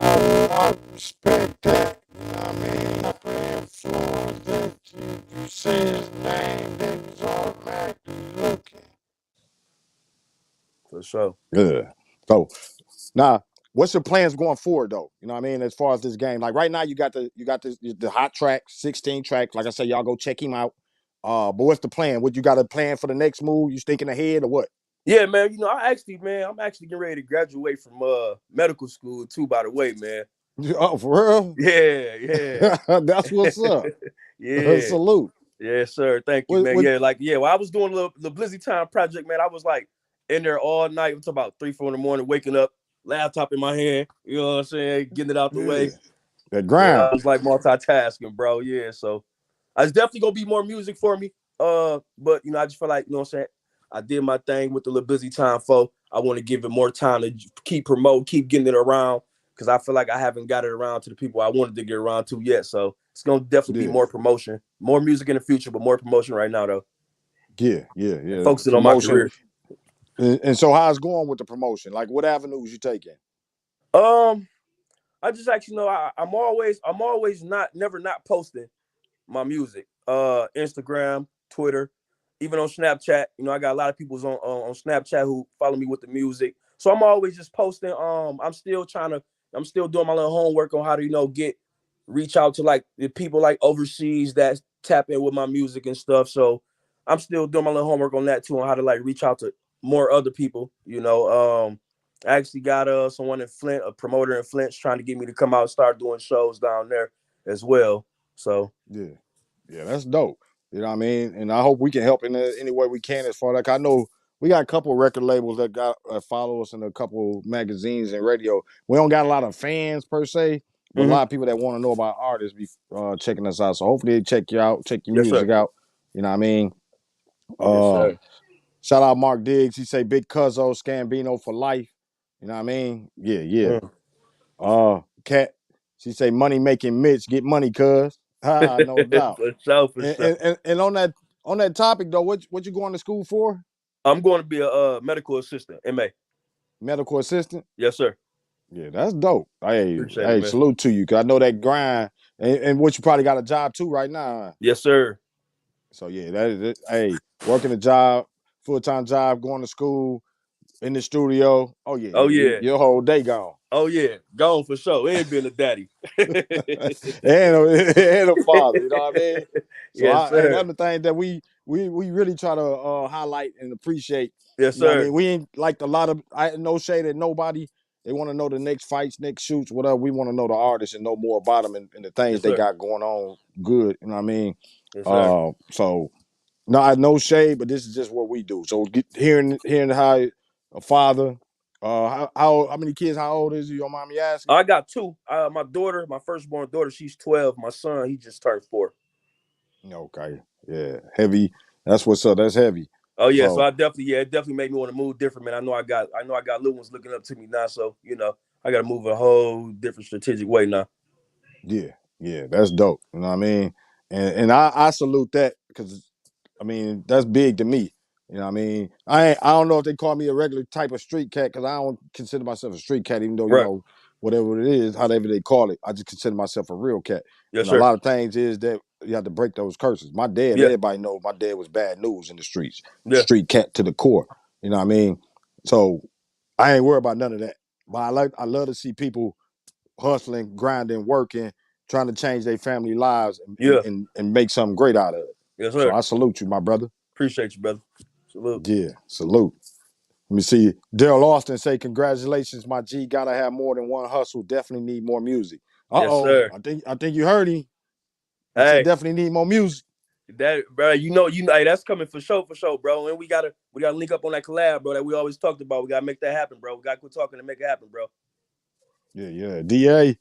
respect that. You know what I mean? Upper influence that you say his name, they was automatically looking. For sure. Good. So now, what's your plans going forward though? You know what I mean? As far as this game, like right now, you got the hot track, 16 tracks. Like I said, y'all go check him out. But what's the plan? What you got a plan for the next move? You thinking ahead or what? Yeah, man. You know, I'm actually getting ready to graduate from medical school too. By the way, man. Oh, for real? Yeah. That's what's up. Yeah. Salute. Yes, sir. Thank you, man. Yeah, well, I was doing the BLIZZ Time project, man. I was like in there all night until about 3, 4 in the morning, waking up, laptop in my hand, you know what I'm saying, getting it out the way. That grind. Yeah, I was like multitasking, bro. Yeah, so it's definitely gonna be more music for me. But you know, I just feel like, you know what I'm saying, I did my thing with the little BLIZZ Time folk. I want to give it more time to keep getting it around, because I feel like I haven't got it around to the people I wanted to get around to yet. So it's gonna definitely be more promotion, more music in the future, but more promotion right now though. Yeah. And focusing on my career. And so how's it going with the promotion? Like what avenues you taking? I just actually know I'm always never not posting my music. Instagram, Twitter, even on Snapchat. You know, I got a lot of people on Snapchat who follow me with the music. So I'm always just posting. I'm still doing my little homework on how to, you know, reach out to like the people like overseas that tap in with my music and stuff. So I'm still doing my little homework on that too, on how to like reach out to more other people, you know. I actually got someone in Flint, a promoter in Flint, trying to get me to come out and start doing shows down there as well. So yeah, that's dope. You know what I mean? And I hope we can help in any way we can. As far like I know we got a couple record labels that got follow us, and a couple magazines and radio. We don't got a lot of fans per se, but a lot of people that want to know about artists be checking us out. So hopefully they check you out, check your music out. You know what I mean? Yes, sir. Shout out Mark Diggs. He say Big Cuzzo Scambino for life. You know what I mean? Yeah. Cat. She say money making Mitch get money, cuz. No doubt. For sure. And on that topic though, what you going to school for? I'm going to be a medical assistant, MA. Medical assistant? Yes, sir. Yeah, that's dope. Hey, Appreciate it, salute to you, cause I know that grind, and what you probably got a job too right now. Yes, sir. So yeah, that is it. Hey, working a job, full-time job, going to school, in the studio. Oh yeah. Your whole day gone. Oh yeah, gone for sure. Ain't being a daddy. and a father, you know what I mean? So yes, sir. that's the thing that we really try to highlight and appreciate. Yes, you know sir. what I mean? We ain't like a lot of no shade at nobody. They want to know the next fights, next shoots, whatever. We want to know the artists and know more about them and the things they got going on good. You know what I mean? Yes, sir. So no shade, but this is just what we do. So hearing how a father, how many kids? How old is he? You don't mind me asking? I got 2. My daughter, my firstborn daughter, she's 12. My son, he just turned 4. Okay, yeah, heavy. That's what's up. That's heavy. Oh yeah, so it definitely made me want to move different, man. I know I got little ones looking up to me now, so you know I got to move a whole different strategic way now. Yeah, that's dope. You know what I mean? And I salute that, because I mean that's big to me. You know what I mean? I don't know if they call me a regular type of street cat, because I don't consider myself a street cat, even though you know whatever it is, however they call it. I just consider myself a real cat. Yes, and a lot of things is that you have to break those curses. My dad, everybody knows my dad was bad news in the streets. Street cat to the core. You know what I mean? So I ain't worried about none of that. But I love to see people hustling, grinding, working, trying to change their family lives and make something great out of it. Yes, sir. So I salute you, my brother. Appreciate you, brother. Salute. Yeah, salute. Let me see. Daryl Austin say, congratulations, my G. Gotta have more than one hustle. Definitely need more music. Yes, sir. I think you heard him. He said definitely need more music. That, bro, you know, hey, that's coming for sure, bro. And we gotta link up on that collab, bro, that we always talked about. We gotta make that happen, bro. We gotta quit talking and make it happen, bro. Yeah. DA,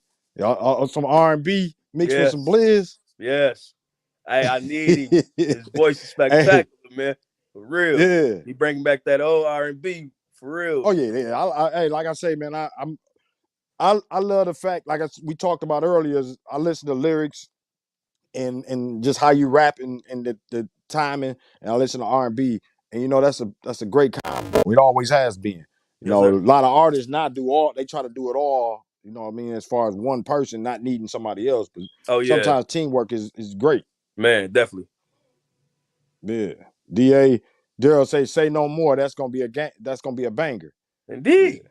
some R&B mixed with some Blizz. Yes. Hey, I need him. His voice is spectacular, man. For real. Yeah. He bringing back that old R&B for real. Oh yeah. Hey, like I say, man, I love the fact, like we talked about earlier, I listen to lyrics and just how you rap and the timing, and I listen to R&B, and you know that's a great combo. It always has been. You Yes, know, sir. a lot of artists not do all. They try to do it all. You know what I mean? As far as one person not needing somebody else, but Oh yeah, sometimes teamwork is great. man, definitely. Yeah. Da Daryl say no more. That's gonna be that's gonna be a banger. Yeah. Indeed.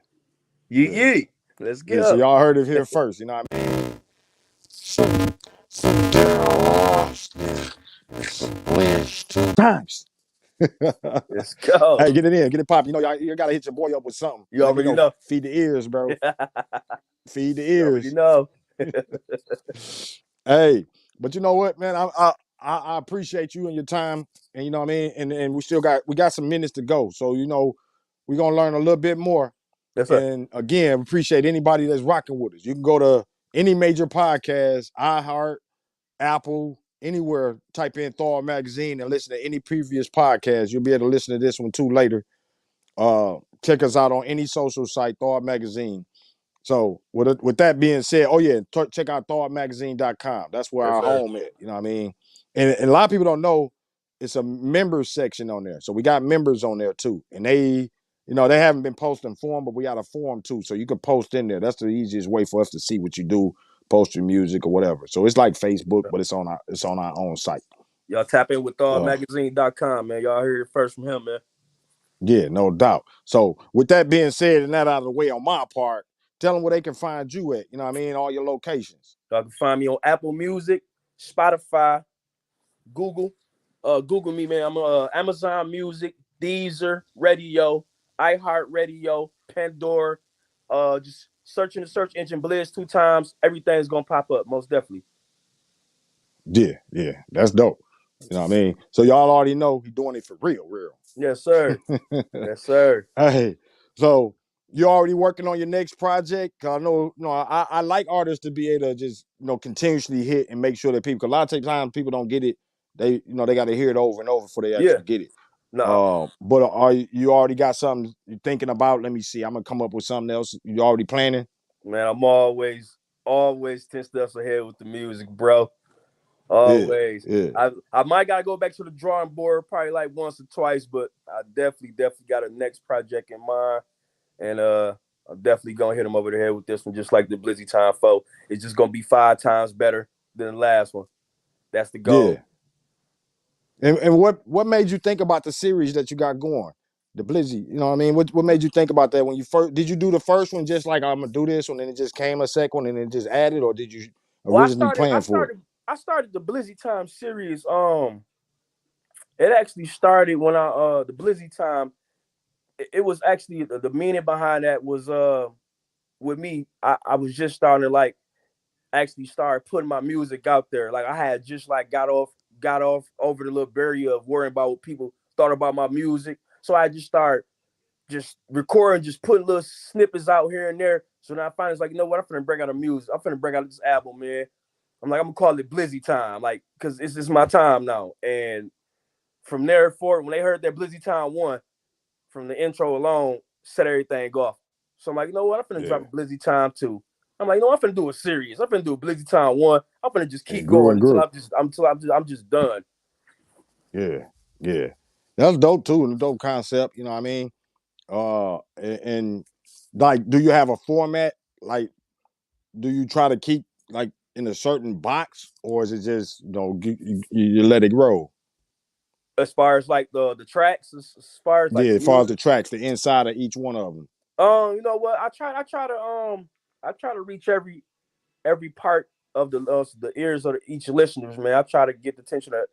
Yeet Yeah. yeet. Let's Yeah. So go. y'all heard it here first. You know what I mean? Some Daryl BLIZZ 2TYMES. Let's go. Hey, get it in, get it popping. You know, you gotta hit your boy up with something. You Let me already know. know. Feed the ears, bro. Feed the You already ears. know. Hey, but you know what, man? I appreciate you and your time, and you know what I mean. And we got some minutes to go, so you know we're gonna learn a little bit more. Yes, sir. And again, appreciate anybody that's rocking with us. You can go to any major podcast, iHeart, Apple, anywhere. Type in Thawed Magazine and listen to any previous podcast. You'll be able to listen to this one too later. Check us out on any social site, Thawed Magazine. So with that being said, oh yeah, check out thawedmagazine.com. That's where Yes, our sir. home is. You know what I mean? And a lot of people don't know it's a members section on there. So we got members on there too. And they, you know, they haven't been posting forum, but we got a forum too. So you can post in there. That's the easiest way for us to see what you do, post your music or whatever. So it's like Facebook, but it's on our own site. Y'all tap in with thawedmagazine.com, man. Y'all heard it first from him, man. Yeah, no doubt. So with that being said, and that out of the way on my part, tell them where they can find you at. You know what I mean? All your locations. Y'all can find me on Apple Music, Spotify, Google. Google me, man. I'm Amazon Music, Deezer, Radio, iHeartRadio, Pandora. Just searching the search engine BLIZZ 2TYMES. Everything's gonna pop up, most definitely. Yeah, that's dope. You know what I mean? So y'all already know he's doing it for real. Yes, sir. Yes, sir. Hey, so you already working on your next project? I know, you know, I like artists to be able to just, you know, continuously hit and make sure that people, 'cause a lot of times people don't get it. They, you know, they got to hear it over and over before they Yeah. actually get it. No. But are you already got something you're thinking about? Let me see. I'm gonna come up with something else. You already planning? Man, I'm always 10 steps ahead with the music, bro. Always. Yeah. I might gotta go back to the drawing board probably like once or twice, but I definitely got a next project in mind. And I'm definitely gonna hit him over the head with this one, just like the Blizzy Time 4. It's just gonna be 5 times better than the last one. That's the goal. Yeah. And what made you think about the series that you got going? The Blizzy, you know what I mean? What made you think about that when you first did you do the first one just like I'm gonna do this one and it just came a second one and it just added, or did you Well, originally plan for it? I started the Blizzy Time series. It actually started when the Blizzy Time. It was actually the meaning behind that was with me. I was just starting to like actually start putting my music out there. Like I had just like got off over the little barrier of worrying about what people thought about my music. So I just started just recording, just putting little snippets out here and there. So now I finally was like, you know what? I'm finna bring out I'm finna bring out this album, man. I'm like, I'm gonna call it Blizzy Time, like, cause it's my time now. And from there forward, when they heard that Blizzy Time 1, from the intro alone, set everything off. So I'm like, you know what? I'm finna drop a Blizzy Time 2. I'm like, no, I'm finna do a series. I'm finna do a Blizzy Time 1. I'm finna just keep going until I'm just done. Yeah. That's dope too, and a dope concept, you know what I mean? And like, do you have a format? Like, do you try to keep like in a certain box, or is it just, you know, you let it roll? As far as like the tracks, as far as like Yeah, the as far as music, the tracks, the inside of each one of them. you know what? I try to reach every part of the ears of each listeners, man. I try to get the attention of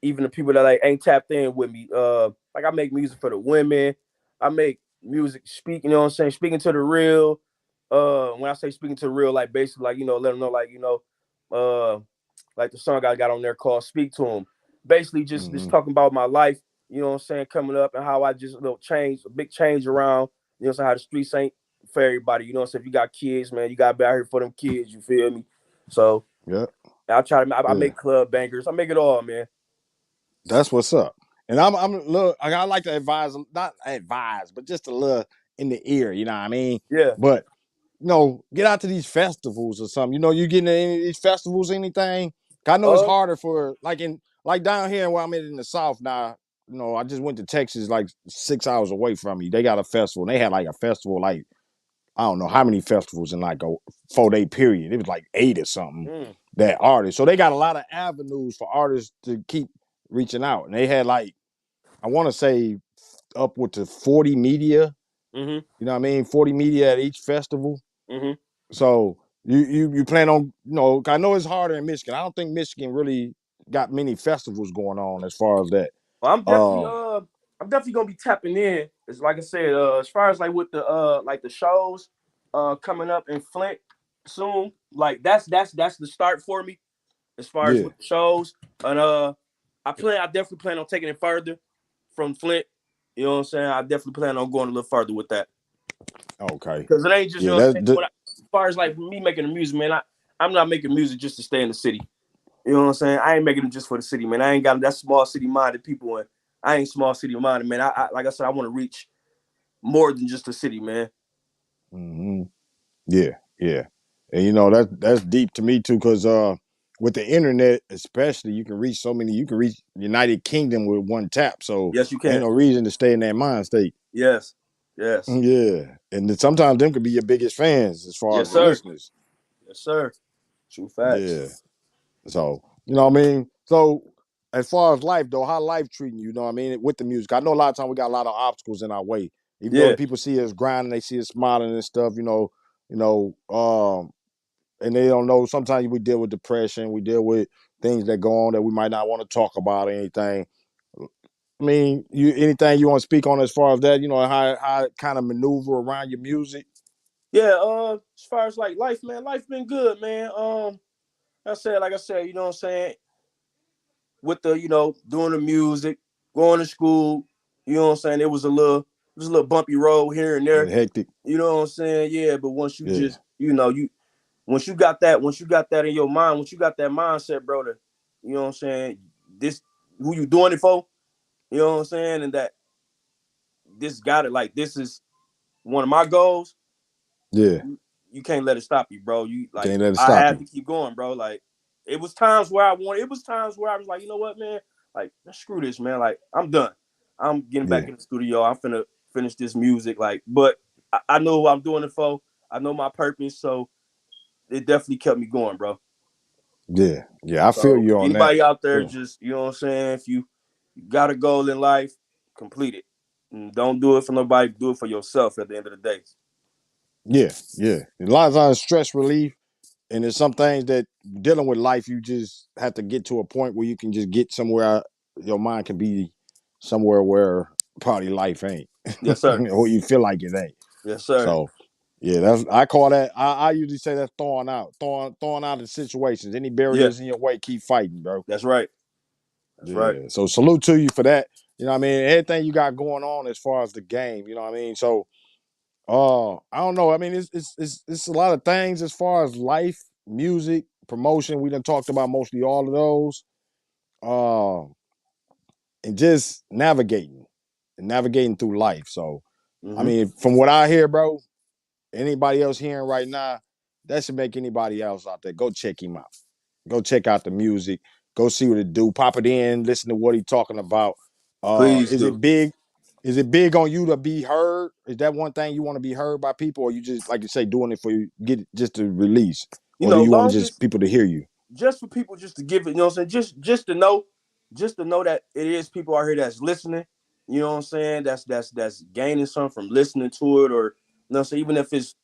even the people that like ain't tapped in with me. Like I make music for the women. I make music speaking, you know what I'm saying, speaking to the real. When I say speaking to the real, like basically like, you know, let them know, like, you know, like the song I got on there called Speak to Him. Basically just talking about my life, you know what I'm saying, coming up and how I just, you know, a big change around, you know what I'm saying, how the streets ain't for everybody. You know what I'm saying? If you got kids, man, you gotta be out here for them kids, you feel me? So yeah, I make club bangers. I make it all, man. That's what's up. And I'm look, I like to advise, not advise, but just a little in the ear, you know what I mean? Yeah. But you know, get out to these festivals or something. You know, you getting to any of these festivals, anything? I know it's harder for like down here where I'm in the South now. I just went to Texas like 6 hours away from me. They got a festival. And they had like a festival, like, I don't know how many festivals in like a 4-day period. It was like 8 or something that artists. So they got a lot of avenues for artists to keep reaching out. And they had like, I want to say upward to 40 media. Mm-hmm. You know what I mean? 40 media at each festival. Mm-hmm. So you plan on, I know it's harder in Michigan. I don't think Michigan really got many festivals going on as far as that. Well, I'm definitely gonna be tapping in. It's like I said, as far as like with the shows coming up in Flint soon, like that's the start for me as far as with the shows. And I definitely plan on taking it further from Flint. You know what I'm saying? I definitely plan on going a little further with that. Okay. Because it ain't just, you know what I'm saying? As far as like me making the music, man, I'm not making music just to stay in the city. You know what I'm saying? I ain't making it just for the city, man. I ain't got that small city minded people, and I ain't small city minded, man. I like I said, I want to reach more than just the city, man. Mm-hmm. Yeah. And that's deep to me too, because with the internet, especially, you can reach so many. You can reach United Kingdom with one tap. So yes, you can. Ain't no reason to stay in that mind state. Yes. Yeah, and sometimes them could be your biggest fans as far as the listeners. Yes, sir. True facts. Yeah. So, you know what I mean? So, as far as life, though, how life treating you, know what I mean, with the music? I know a lot of times we got a lot of obstacles in our way. Even though the people see us grinding, they see us smiling and stuff, and they don't know. Sometimes we deal with depression. We deal with things that go on that we might not want to talk about or anything. I mean, anything you want to speak on as far as that, how kind of maneuver around your music? Yeah, as far as like life, man, life been good, man. Like I said, you know what I'm saying? With the, doing the music, going to school, you know what I'm saying? It was a little bumpy road here and there. Hectic. You know what I'm saying? Yeah, but once you just, once you got that in your mind, once you got that mindset, brother, you know what I'm saying? This, who you doing it for? You know what I'm saying? And that this got it, like, this is one of my goals. Yeah. You can't let it stop you, bro. I had to keep going, bro. Like, it was times where I was like, you know what, man? Like, screw this, man. Like, I'm done. I'm getting back in the studio. I'm finna finish this music. Like, but I know who I'm doing it for. I know my purpose. So it definitely kept me going, bro. Yeah. I feel you on anybody that. out there, just, you know what I'm saying? If you got a goal in life, complete it. And don't do it for nobody. Do it for yourself at the end of the day. Yeah. A lot of times stress relief, and there's some things that dealing with life, you just have to get to a point where you can just get somewhere. Your mind can be somewhere where probably life ain't. Yes, sir. Or you feel like it ain't. Yes, sir. So, yeah, I call that. I usually say that's throwing out the situations. Any barriers in your way, keep fighting, bro. That's right. Right. So salute to you for that. You know what I mean? Everything you got going on as far as the game. You know what I mean? So, I don't know. I mean, it's a lot of things as far as life, music, promotion. We done talked about mostly all of those. And just navigating through life. So, I mean, from what I hear, bro, anybody else hearing right now, that should make anybody else out there go check him out. Go check out the music. Go see what it do. Pop it in. Listen to what he's talking about. Please is do. it big? Is it big on you to be heard? Is that one thing you want to be heard by people, or you just, like you say, doing it for you get just to release, or do you want just people to hear you? Just for people just to give it, you know what I'm saying? Just to know that it is people out here that's listening. You know what I'm saying? That's gaining something from listening to it, or, you know what I'm saying, even if it's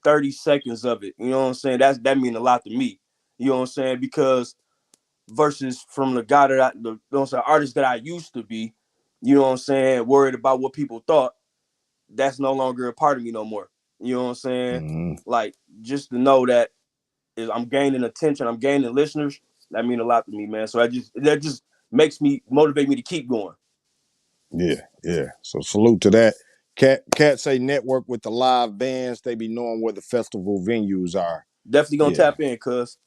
30 seconds of it. You know what I'm saying? That mean a lot to me. You know what I'm saying? Because versus from the guy that you know what I'm saying, artist that I used to be, you know what I'm saying, worried about what people thought, that's no longer a part of me no more. You know what I'm saying? Mm-hmm. Like, just to know that I'm gaining attention, I'm gaining listeners, that mean a lot to me, man. So that just motivate me to keep going. Yeah. So salute to that. Cat say network with the live bands. They be knowing where the festival venues are. Definitely gonna tap in, cuz.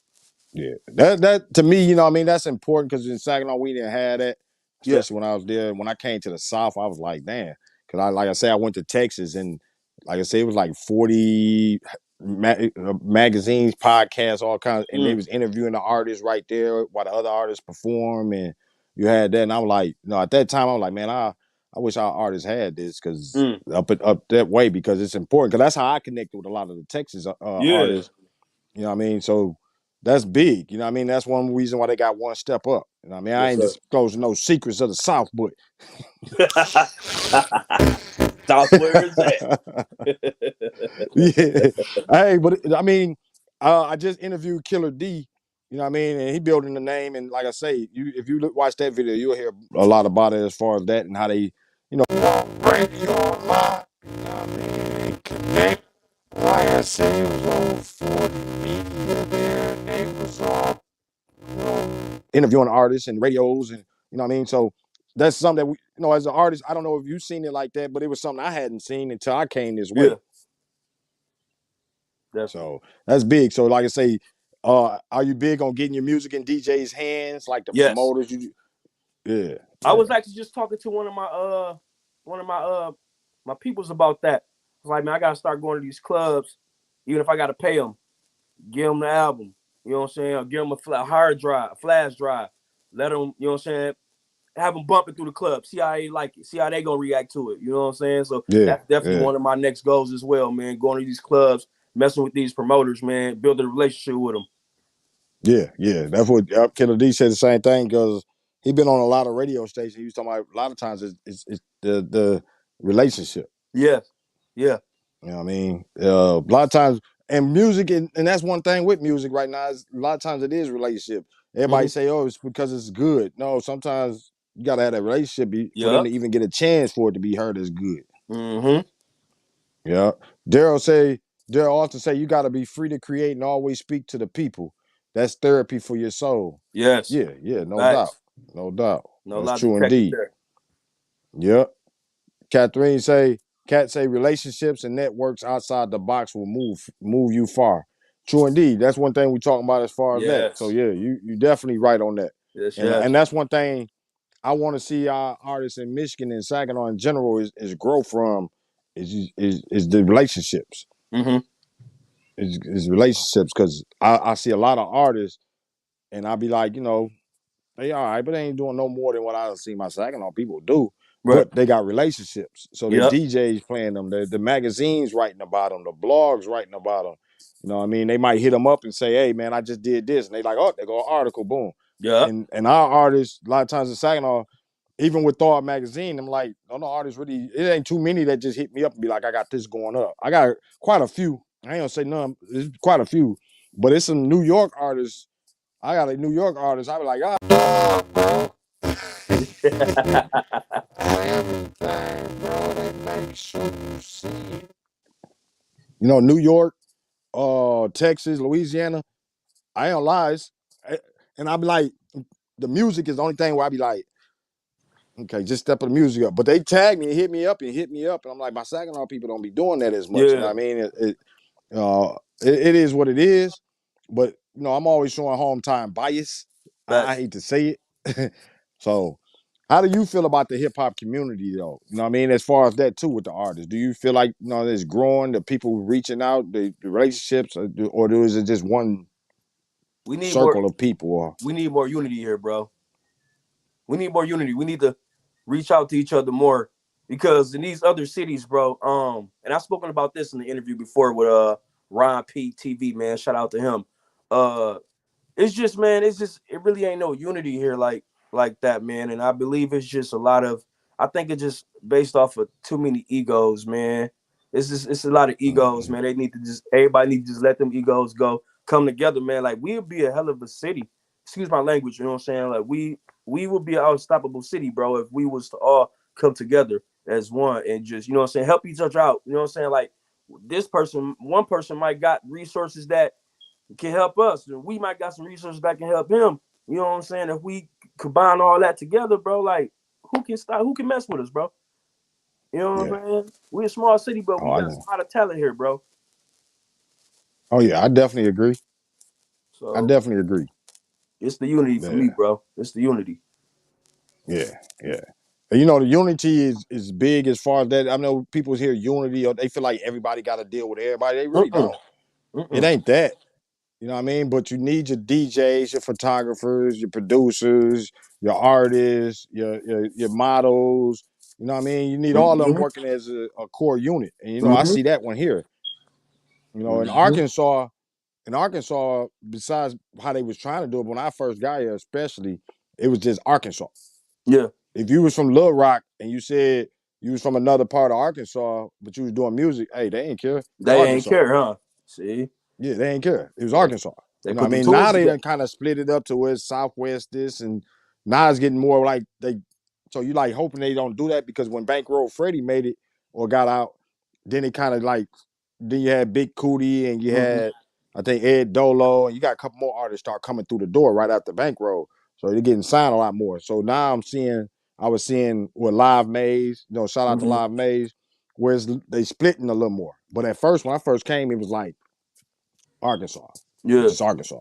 Yeah. That to me, you know what I mean, that's important, because in Saginaw we didn't have that. Especially when I was there. When I came to the South, I was like, damn. Because like I said, I went to Texas, and like I said, it was like 40 magazines, podcasts, all kinds, and they was interviewing the artists right there while the other artists perform. And you had that, and I'm like, at that time I'm like, man, I wish our artists had this because up that way because it's important because that's how I connected with a lot of the Texas artists. You know what I mean? So that's big. You know what I mean? That's one reason why they got one step up. You know what I mean? I ain't disclosing no secrets of the South, but South, where is that? yeah. Hey, but I mean, I just interviewed Killer D. You know what I mean? And he building the name. And like I say, if you watch that video, you'll hear a lot about it as far as that and how they, radio a lot. You know what I mean? Connect. Like I say, it was all 40 media there, and they was all interviewing artists and radios, and you know what I mean. So that's something that we, as an artist, I don't know if you've seen it like that, but it was something I hadn't seen until I came this way. Definitely. So that's big. So like I say, are you big on getting your music in DJs' hands, like the promoters? Yeah. I was actually just talking to one of my peoples about that. It's like, man, I gotta start going to these clubs, even if I gotta pay them, give them the album. You know what I'm saying? Or give them a hard drive, a flash drive. Let them, you know what I'm saying? Have them bumping through the club. See how they like it. See how they gonna react to it. You know what I'm saying? So that's definitely one of my next goals as well, man. Going to these clubs, messing with these promoters, man, building a relationship with them. Yeah. That's what Killer D said the same thing because he been on a lot of radio stations. He was talking about a lot of times it's the relationship. Yeah. You know what I mean? A lot of times, and music, and that's one thing with music right now, is a lot of times it is relationship. Everybody say, oh, it's because it's good. No, sometimes you got to have that relationship for them to even get a chance for it to be heard as good. Yeah. Daryl often say, you got to be free to create and always speak to the people. That's therapy for your soul. Yes. Yeah, no doubt. No doubt. That's true indeed. Yep. Kat say relationships and networks outside the box will move you far. True indeed. That's one thing we talking about as far as that. So yeah, you definitely right on that. And that's one thing I want to see our artists in Michigan and Saginaw in general is grow from is the relationships. Is relationships because I see a lot of artists and I'll be like, they all right, but they ain't doing no more than what I see my Saginaw people do. But they got relationships. So the DJs playing them, the magazines writing about them, the blogs writing about them. You know what I mean? They might hit them up and say, hey, man, I just did this. And they like, oh, they go article, boom. And our artists, a lot of times in Saginaw, even with Thawed magazine, I'm like, no artists really, it ain't too many that just hit me up and be like, I got this going up. I got quite a few. I ain't gonna say none, it's quite a few. But it's some New York artists. I got a New York artist. I be like, bro. Everything, bro. They make sure you see it. New York, Texas, Louisiana. I ain't lies, and I be like, the music is the only thing where I be like, okay, just step the music up. But they tag me and hit me up, and I'm like, my Saginaw people don't be doing that as much. You know what I mean? It is what it is, but I'm always showing hometown bias. I hate to say it. So, how do you feel about the hip hop community, though? You know what I mean? As far as that too with the artists, do you feel like it's growing, the people reaching out, the relationships, or is it just one circle of people? We need more unity here, bro. We need more unity. We need to reach out to each other more because in these other cities, bro. And I've spoken about this in the interview before with Ron P TV, man. Shout out to him. It's just, man, it really ain't no unity here like that, man. And I believe it's just I think it's just based off of too many egos, man. It's a lot of egos, man. Everybody need to just let them egos go, come together, man. Like, we'll be a hell of a city. Excuse my language, you know what I'm saying? Like, we would be an unstoppable city, bro, if we was to all come together as one and just, you know what I'm saying, help each other out. You know what I'm saying? Like, one person might got resources that can help us, and we might got some resources that can help him. You know what I'm saying? If we combine all that together, bro, like, who can mess with us, bro? You know what I'm saying? We're a small city, but we got a lot of talent here, bro. Oh yeah, I definitely agree. So I definitely agree. It's the unity for me, bro. It's the unity. Yeah. And the unity is big as far as that. I know people hear unity, or they feel like everybody got to deal with everybody. They really don't. It ain't that. You know what I mean? But you need your DJs, your photographers, your producers, your artists, your models. You know what I mean? You need all of them working as a core unit. And you know, I see that one here. You know, in Arkansas, besides how they was trying to do it, when I first got here, especially, it was just Arkansas. Yeah. If you was from Little Rock and you said you was from another part of Arkansas, but you was doing music, hey, they ain't care. It was They ain't Arkansas. care, huh? See? Yeah, they ain't care. It was Arkansas. They You know what I put the mean? tools Now they together. done kind of split it up to where it's Southwest this, and now it's getting more like they. So you like hoping they don't do that, because when Bankroll Freddie made it or got out, then it kind of like, then you had Big Cootie and you had, I think, Ed Dolo, and you got a couple more artists start coming through the door right after Bankroll. So they're getting signed a lot more. So now I was seeing with Live Maze, you know, shout out to Live Maze, where they splitting a little more. But at first, when I first came, it was like Arkansas. Yeah. Just Arkansas.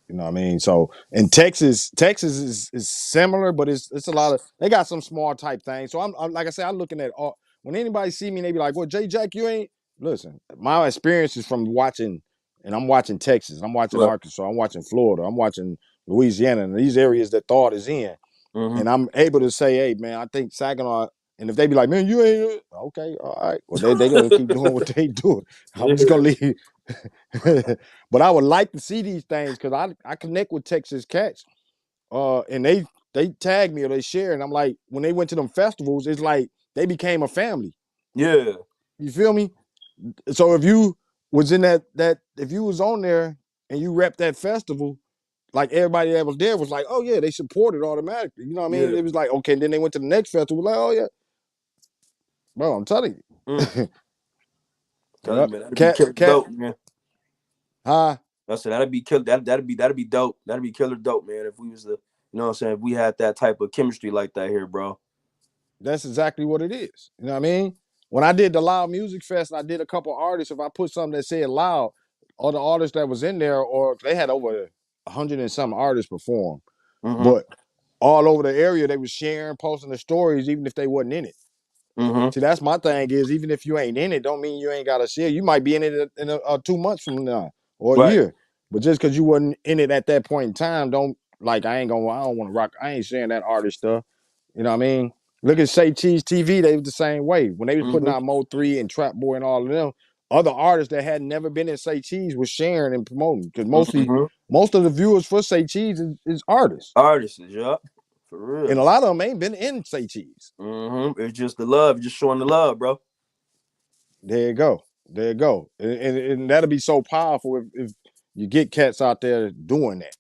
You know what I mean? So in Texas is similar, but it's a lot of, they got some small type things. So I'm like I said, I'm looking at all, when anybody see me, they be like, well, J Jack, you ain't, listen, my experience is from watching, and I'm watching Texas, I'm watching Arkansas, I'm watching Florida, I'm watching Louisiana, and these areas that Thawed is in. And I'm able to say, hey, man, I think Saginaw, and if they be like, man, you ain't, okay, all right. Well, they gonna keep doing what they doing. I'm just gonna leave. But I would like to see these things, because I connect with Texas cats. And they tag me or they share, and I'm like, when they went to them festivals, it's like they became a family. Yeah. You feel me? So if you was in that if you was on there and you rep that festival, like everybody that was there was like, oh yeah, they supported automatically. You know what I mean? Yeah. It was like, okay, then they went to the next festival, like, oh yeah. Bro, I'm telling you. Tell you, man, that'd be killer dope, man. Huh? I said that'd be killer. That'd be dope. That'd be killer dope, man. If we was the, you know what I'm saying, if we had that type of chemistry like that here, bro. That's exactly what it is. You know what I mean? When I did the Loud Music Fest and I did a couple artists, if I put something that said loud, all the artists that was in there, or they had over 100 and some artists perform, but all over the area, they was sharing, posting the stories, even if they wasn't in it. See, that's my thing is, even if you ain't in it, don't mean you ain't got to share. You might be in it in 2 months from now or a year. But just because you wasn't in it at that point in time, don't, like, I don't want to rock. I ain't sharing that artist stuff. You know what I mean? Look at Say Cheese TV. They was the same way. When they was putting out Mo 3 and Trap Boy and all of them, other artists that had never been in Say Cheese was sharing and promoting. Because most of the viewers for Say Cheese is artists. Artists, yup. For real. And a lot of them ain't been in Say Cheese. It's just the love, just showing the love, bro. There you go. There you go. And that'll be so powerful if you get cats out there doing that.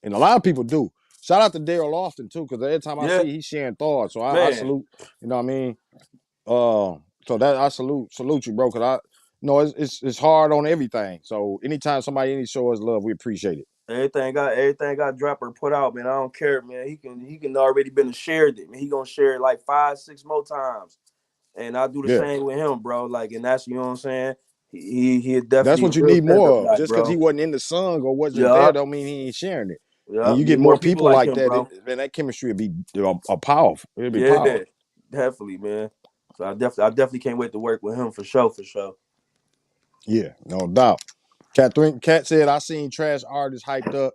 And a lot of people do. Shout out to Daryl Austin too, because every time I see he's sharing Thawed. So I salute, you know what I mean? So that I salute you, bro, because it's hard on everything. So anytime somebody show us love, we appreciate it. Everything got dropped or put out, man. I don't care, man. He can already been shared it, man. He gonna share it like 5, 6 more times. And I'll do the same with him, bro. Like, and that's, you know what I'm saying? He definitely. That's what you need more of. Just because he wasn't in the song or wasn't there, don't mean he ain't sharing it. And you get more people like him, that, man, that chemistry would be powerful. It'd be powerful. Definitely, man. So I definitely can't wait to work with him for sure. Yeah, no doubt. Cat said, I seen trash artists hyped up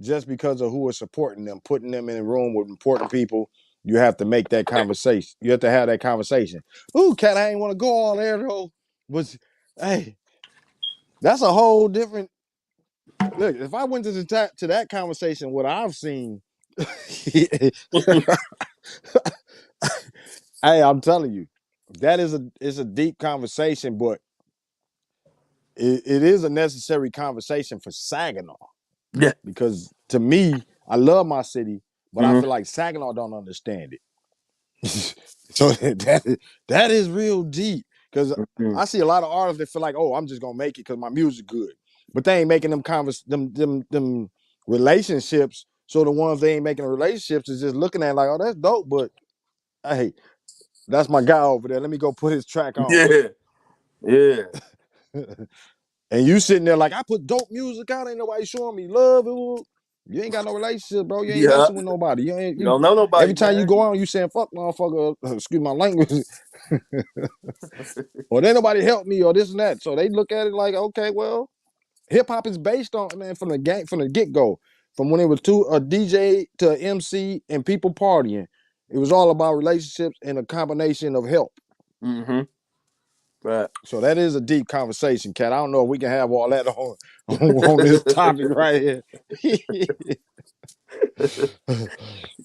just because of who was supporting them, putting them in a room with important people. You have to make that conversation. You have to have that conversation. Ooh, Cat, I ain't want to go on there though. But hey, that's a whole different. Look, if I went to that conversation, what I've seen, hey, I'm telling you, that is a deep conversation, but it is a necessary conversation for Saginaw. Yeah. Because to me, I love my city, but I feel like Saginaw don't understand it. So that is real deep. Because I see a lot of artists that feel like, oh, I'm just gonna make it because my music good. But they ain't making them relationships. So the ones they ain't making relationships is just looking at it like, oh, that's dope, but hey, that's my guy over there. Let me go put his track on. Yeah. And you sitting there like, I put dope music out, ain't nobody showing me love. You ain't got no relationship, bro. You ain't messing with nobody. You don't know nobody. Every time you go on, you saying, fuck motherfucker, excuse my language. Or then nobody help me or this and that. So they look at it like, okay, well, Hip hop is based on, man, from the get go, from when it was a DJ to an MC and people partying. It was all about relationships and a combination of help. Mm-hmm. Right. So that is a deep conversation, Cat. I don't know if we can have all that on this topic right here.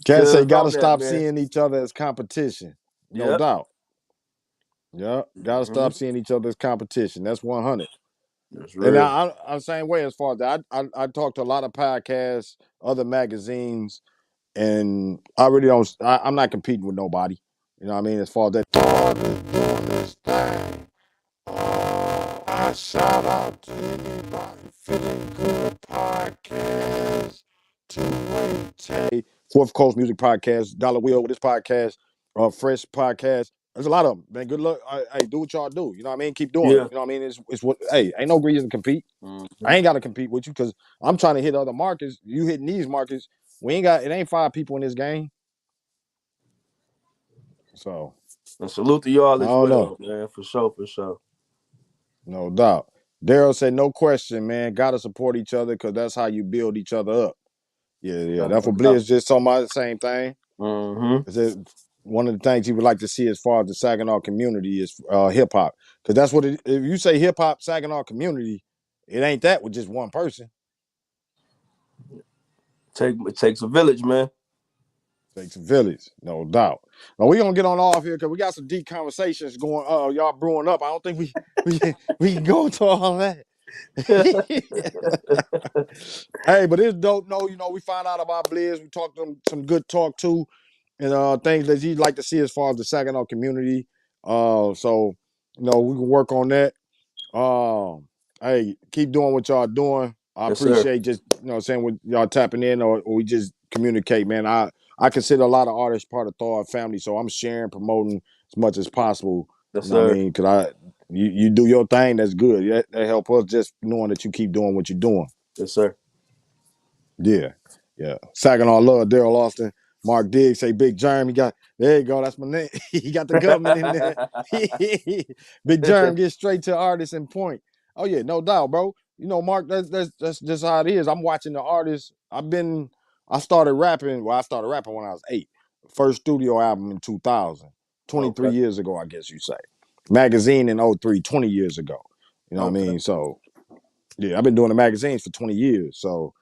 Cat say gotta stop seeing each other as competition. No doubt. Yeah, gotta stop seeing each other as competition. That's 100. That's real. And I'm the same way as far as that. I talk to a lot of podcasts, other magazines, and I really don't. I'm not competing with nobody. You know what I mean? As far as that. Thawed is doing this thing. I shout out to anybody feeling good podcast. Two-way Fourth Coast Music Podcast, Dollar Wheel with this podcast, Fresh Podcast. There's a lot of them, man. Good luck. Hey, do what y'all do. You know what I mean? Keep doing it. You know what I mean? It's what. Hey, ain't no reason to compete. I ain't got to compete with you because I'm trying to hit other markets. You hitting these markets. We ain't got. It ain't 5 people in this game. So. And salute to y'all as well, man. For sure. No doubt. Daryl said, no question, man. Gotta support each other because that's how you build each other up. Yeah. That's what Blizz just talking about, the same thing. One of the things he would like to see as far as the Saginaw community is hip hop. Because that's what if you say hip hop, Saginaw community, it ain't that with just one person. It takes a village, man. Takes a village, no doubt. Now we're gonna get on off here because we got some deep conversations going. Y'all brewing up. I don't think we can go into all that. Hey, but it's dope. No, we find out about Blizz. We talked to them some good talk too, and things that you'd like to see as far as the Saginaw community. So we can work on that. Hey, keep doing what y'all doing. I appreciate just saying with y'all tapping in or we just communicate, man. I consider a lot of artists part of Thawed family, so I'm sharing, promoting as much as possible. You know what I mean? Because you do your thing, that's good. That help us just knowing that you keep doing what you're doing. Yes, sir. Yeah. Saginaw love, Daryl Austin. Mark Diggs say Big Germ. There you go, that's my name. He got the government in there. Big Germ gets straight to artists and point. Oh yeah, no doubt, bro. Mark, that's just how it is. I'm watching the artists. I started rapping. Well, I started rapping when I was 8. First studio album in 2000. 23 years ago, I guess you say. Magazine in 03, 20 years ago. You know what I mean? So, yeah, I've been doing the magazines for 20 years. So,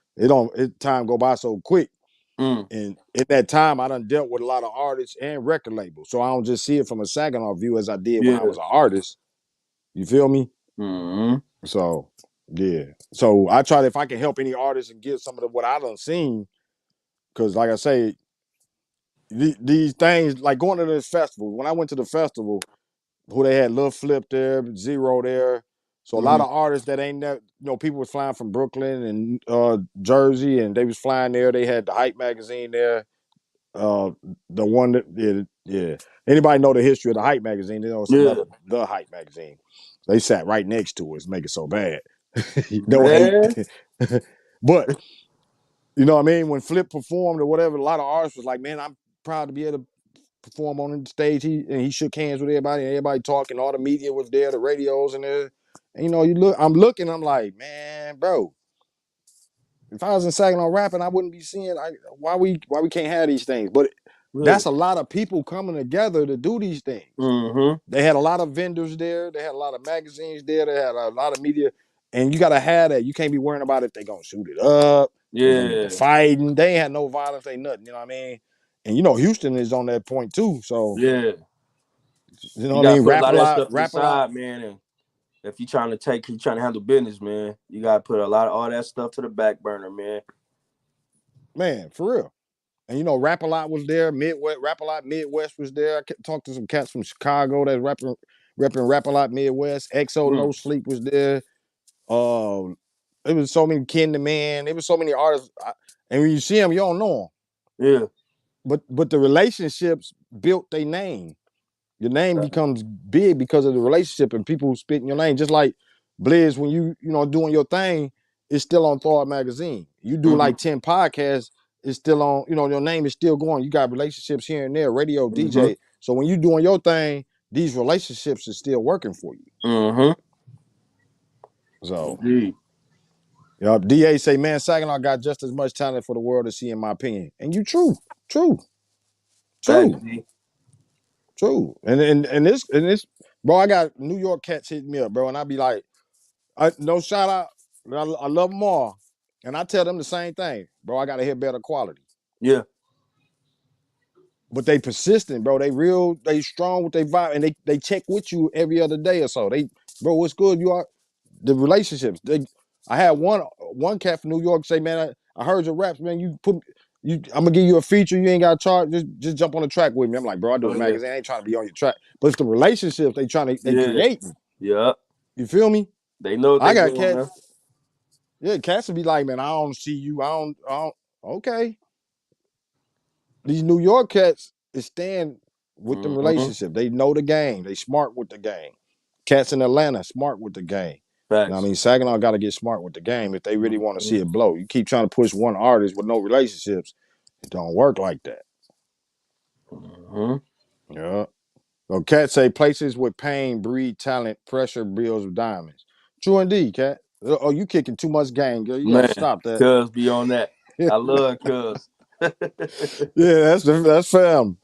time go by so quick. And in that time, I done dealt with a lot of artists and record labels. So, I don't just see it from a Saginaw view as I did when I was an artist. You feel me? So, yeah. So, I try to, if I can help any artists and give some of what I done seen, because like I say, these things, like going to this festival, when I went to the festival, who they had Lil Flip there, Zero there. So a lot of artists that ain't that, people was flying from Brooklyn and Jersey, and they was flying there. They had the Hype magazine there. The one that, yeah. Anybody know the history of the Hype magazine? They know it's another, the Hype magazine. They sat right next to us, make it so bad. No hate. But, you know what I mean? When Flip performed or whatever, a lot of artists was like, man, I'm proud to be able to perform on the stage. He shook hands with everybody, and everybody talking. All the media was there, the radios and there. And I'm looking, I'm like, man, bro. If I was in Saginaw rapping, I wouldn't be seeing why we can't have these things. But that's a lot of people coming together to do these things. They had a lot of vendors there. They had a lot of magazines there. They had a lot of media. And you gotta have that. You can't be worrying about if they're gonna shoot it up. They're gonna get to fighting. They ain't had no violence, ain't nothing. You know what I mean? And Houston is on that point too. So you know what I mean? Rap a lot, man. And if you're trying to handle business, man, you gotta put all that stuff to the back burner, man. Man, for real. And Rap a Lot was there. Rap a Lot Midwest was there. I talked to some cats from Chicago that's repping Rap a Lot Midwest. XO No Sleep was there. It was so many Ken the Man. It was so many artists. And when you see them, you don't know them. Yeah. But the relationships built their name. Your name becomes big because of the relationship and people spitting your name. Just like Blizz, when you doing your thing, it's still on Thawed magazine. You do like 10 podcasts, it's still on, your name is still going. You got relationships here and there, radio, DJ. So when you doing your thing, these relationships are still working for you. So Yup. DA say, man, Saginaw got just as much talent for the world to see, in my opinion. And you true. Facts, True. D. True. And this, bro, I got New York cats hitting me up, bro. And I be like, no shout out. I love them all. And I tell them the same thing. Bro, I gotta hear better quality. Yeah. But they persistent, bro. They strong with their vibe, and they check with you every other day or so. Bro, what's good? You are the relationships. I had one cat from New York say, man, I heard your raps, man. I'm gonna give you a feature. You ain't got to charge. Just jump on the track with me. I'm like, bro, I do a magazine. I ain't trying to be on your track. But it's the relationships they creating. Yeah. You feel me? They know what I they got doing, cats. man. Yeah, cats would be like, man, I don't see you. I don't. Okay. These New York cats is staying with them relationships. They know the game. They smart with the game. Cats in Atlanta smart with the game. Facts. You know what I mean, Saginaw got to get smart with the game if they really want to see it blow. You keep trying to push one artist with no relationships, it don't work like that. Yeah. So Cat say places with pain breed talent, pressure builds diamonds. True indeed, Cat. Oh, you kicking too much game, girl. You gotta stop that. Cuz be on that. I love Cuz. Yeah, that's fam.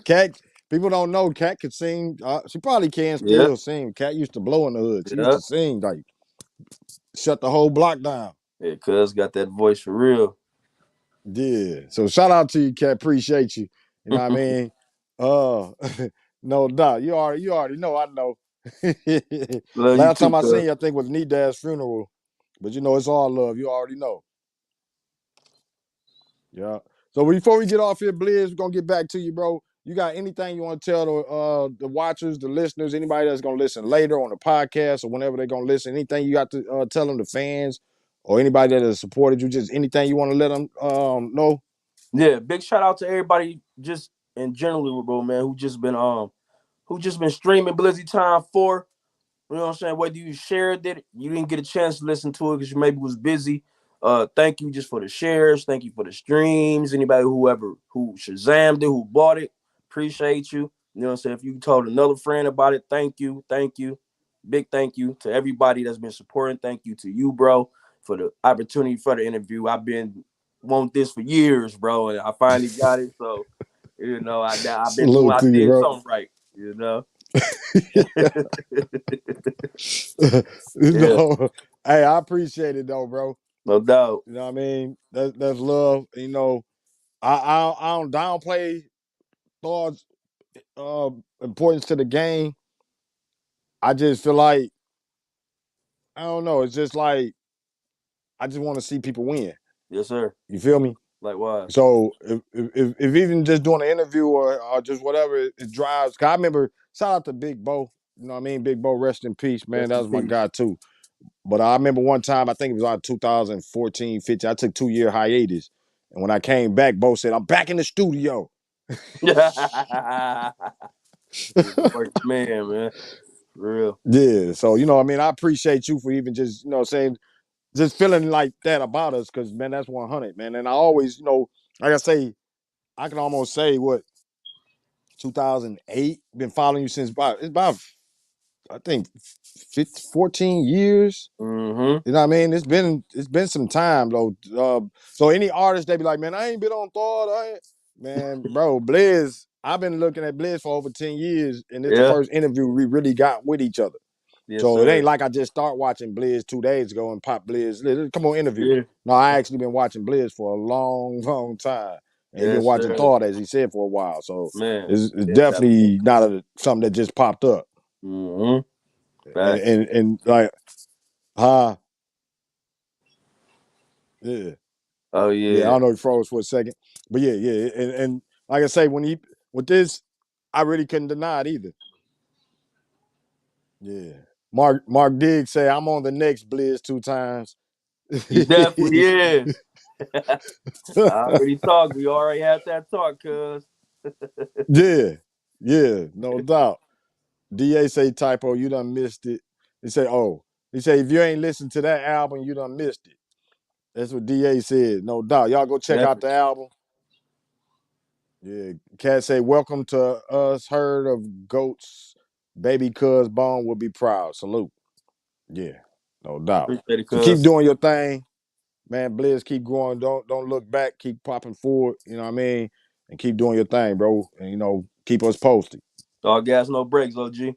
Cat, people don't know Cat could sing. She probably can still sing. Cat used to blow in the hood. She used to sing, like shut the whole block down. Yeah, Cuz got that voice for real. Yeah. So shout out to you, Cat. Appreciate you. You know what I mean? No doubt. You already know. I know. Last time I seen you, I think was Dad's funeral. But you know, it's all love. You already know. Yeah. So before we get off here, Blizz, we're gonna get back to you, bro. You got anything you want to tell the watchers, the listeners, anybody that's gonna listen later on the podcast or whenever they're gonna listen? Anything you got to tell them, the fans, or anybody that has supported you? Just anything you want to let them know? Yeah, big shout out to everybody just in general, bro, man, who just been streaming Blizzy Time 4. You know what I'm saying? Whether you shared it, you didn't get a chance to listen to it because you maybe was busy. Thank you just for the shares. Thank you for the streams. Anybody who Shazammed it, who bought it, appreciate you. You know what I'm saying? If you told another friend about it, thank you. Thank you. Big thank you to everybody that's been supporting. Thank you to you, bro, for the opportunity for the interview. I've been want this for years, bro, and I finally got it. So, you know, I've been doing, I did something right, you know. No, hey, I appreciate it though, bro. No doubt. You know what I mean? That's love. You know, I don't downplay Thawed's importance to the game. I just feel like I don't know. It's just like I just want to see people win. Yes, sir. You feel me? Likewise. So if even just doing an interview or just whatever it drives. Cause I remember, shout out to Big Bo. You know what I mean? Big Bo, rest in peace, man. That was my guy too. But I remember one time, I think it was on 2014, 15. I took 2-year hiatus. And when I came back, Bo said, I'm back in the studio. Man. For real. Yeah. So, you know, I mean, I appreciate you for even just, you know, saying, just feeling like that about us. Cause man, that's 100, man. And I always, you know, like I say, I can almost say what, 2008, been following you since it's about I think 14 years. Mm-hmm. You know what I mean? It's been some time though. So any artist, they be like, man, I ain't been on Thawed. Man, bro, Blizz, I've been looking at Blizz for over 10 years, and it's the first interview we really got with each other. Yes, so sir. It ain't like I just start watching Blizz 2 days ago and pop Blizz. Come on, interview. Yeah. No, I actually been watching Blizz for a long, long time. And Yes, been watching sir. Thawed, as he said, for a while. So man, it's definitely not something that just popped up. Mm-hmm. And like, yeah. Oh yeah. Yeah, I don't know if he froze for a second. But yeah. And like I say, with this, I really couldn't deny it either. Yeah. Mark Diggs say I'm on the next BLIZZ 2 times. He definitely is. I already talked. We already had that talk, cuz. Yeah, no doubt. DA say typo, you done missed it. He say, if you ain't listened to that album, you done missed it. That's what DA said, no doubt. Y'all go check out the album. Yeah, Cat say, welcome to us, herd of goats. Baby cuz Bone will be proud. Salute. Yeah, No doubt. Appreciate it, So keep cuz. doing your thing, man. Blizz, keep growing. Don't look back. Keep popping forward. You know what I mean? And keep doing your thing, bro. And you know, keep us posted. All gas, no brakes, OG.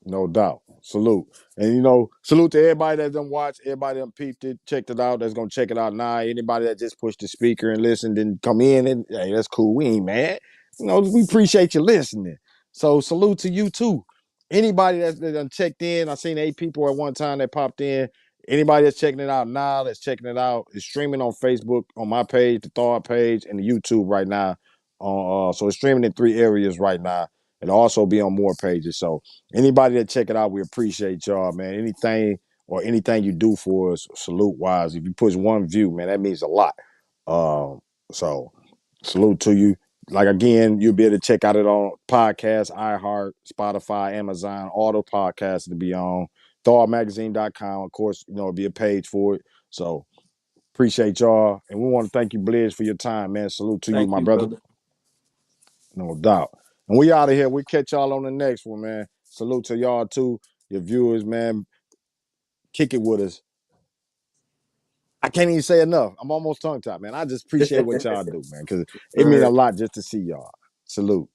No doubt. Salute. And you know, salute to everybody that done watched, everybody that peeped it, checked it out, that's gonna check it out now. Anybody that just pushed the speaker and listened and come in and hey, that's cool. We ain't mad. You know, we appreciate you listening. So salute to you too. Anybody that done checked in, I seen 8 people at one time that popped in. Anybody that's checking it out now, that's checking it out, is streaming on Facebook, on my page, the Thawed page, and the YouTube right now. So it's streaming in 3 areas right now. It'll also be on more pages. So anybody that check it out, we appreciate y'all, man. Anything you do for us, salute wise. If you push 1 view, man, that means a lot. So salute to you. Like again, you'll be able to check out it on podcasts, iHeart, Spotify, Amazon, all the podcasts to be on. ThawedMagazine.com. Of course, you know, it'll be a page for it. So appreciate y'all. And we want to thank you, Blizz, for your time, man. Salute to you, Thank my you, brother. brother. No doubt. And we out of here. We catch y'all on the next one, man. Salute to y'all too, your viewers, man. Kick it with us. I can't even say enough. I'm almost tongue-tied, man. I just appreciate what y'all do, man, because it means a lot just to see y'all. Salute.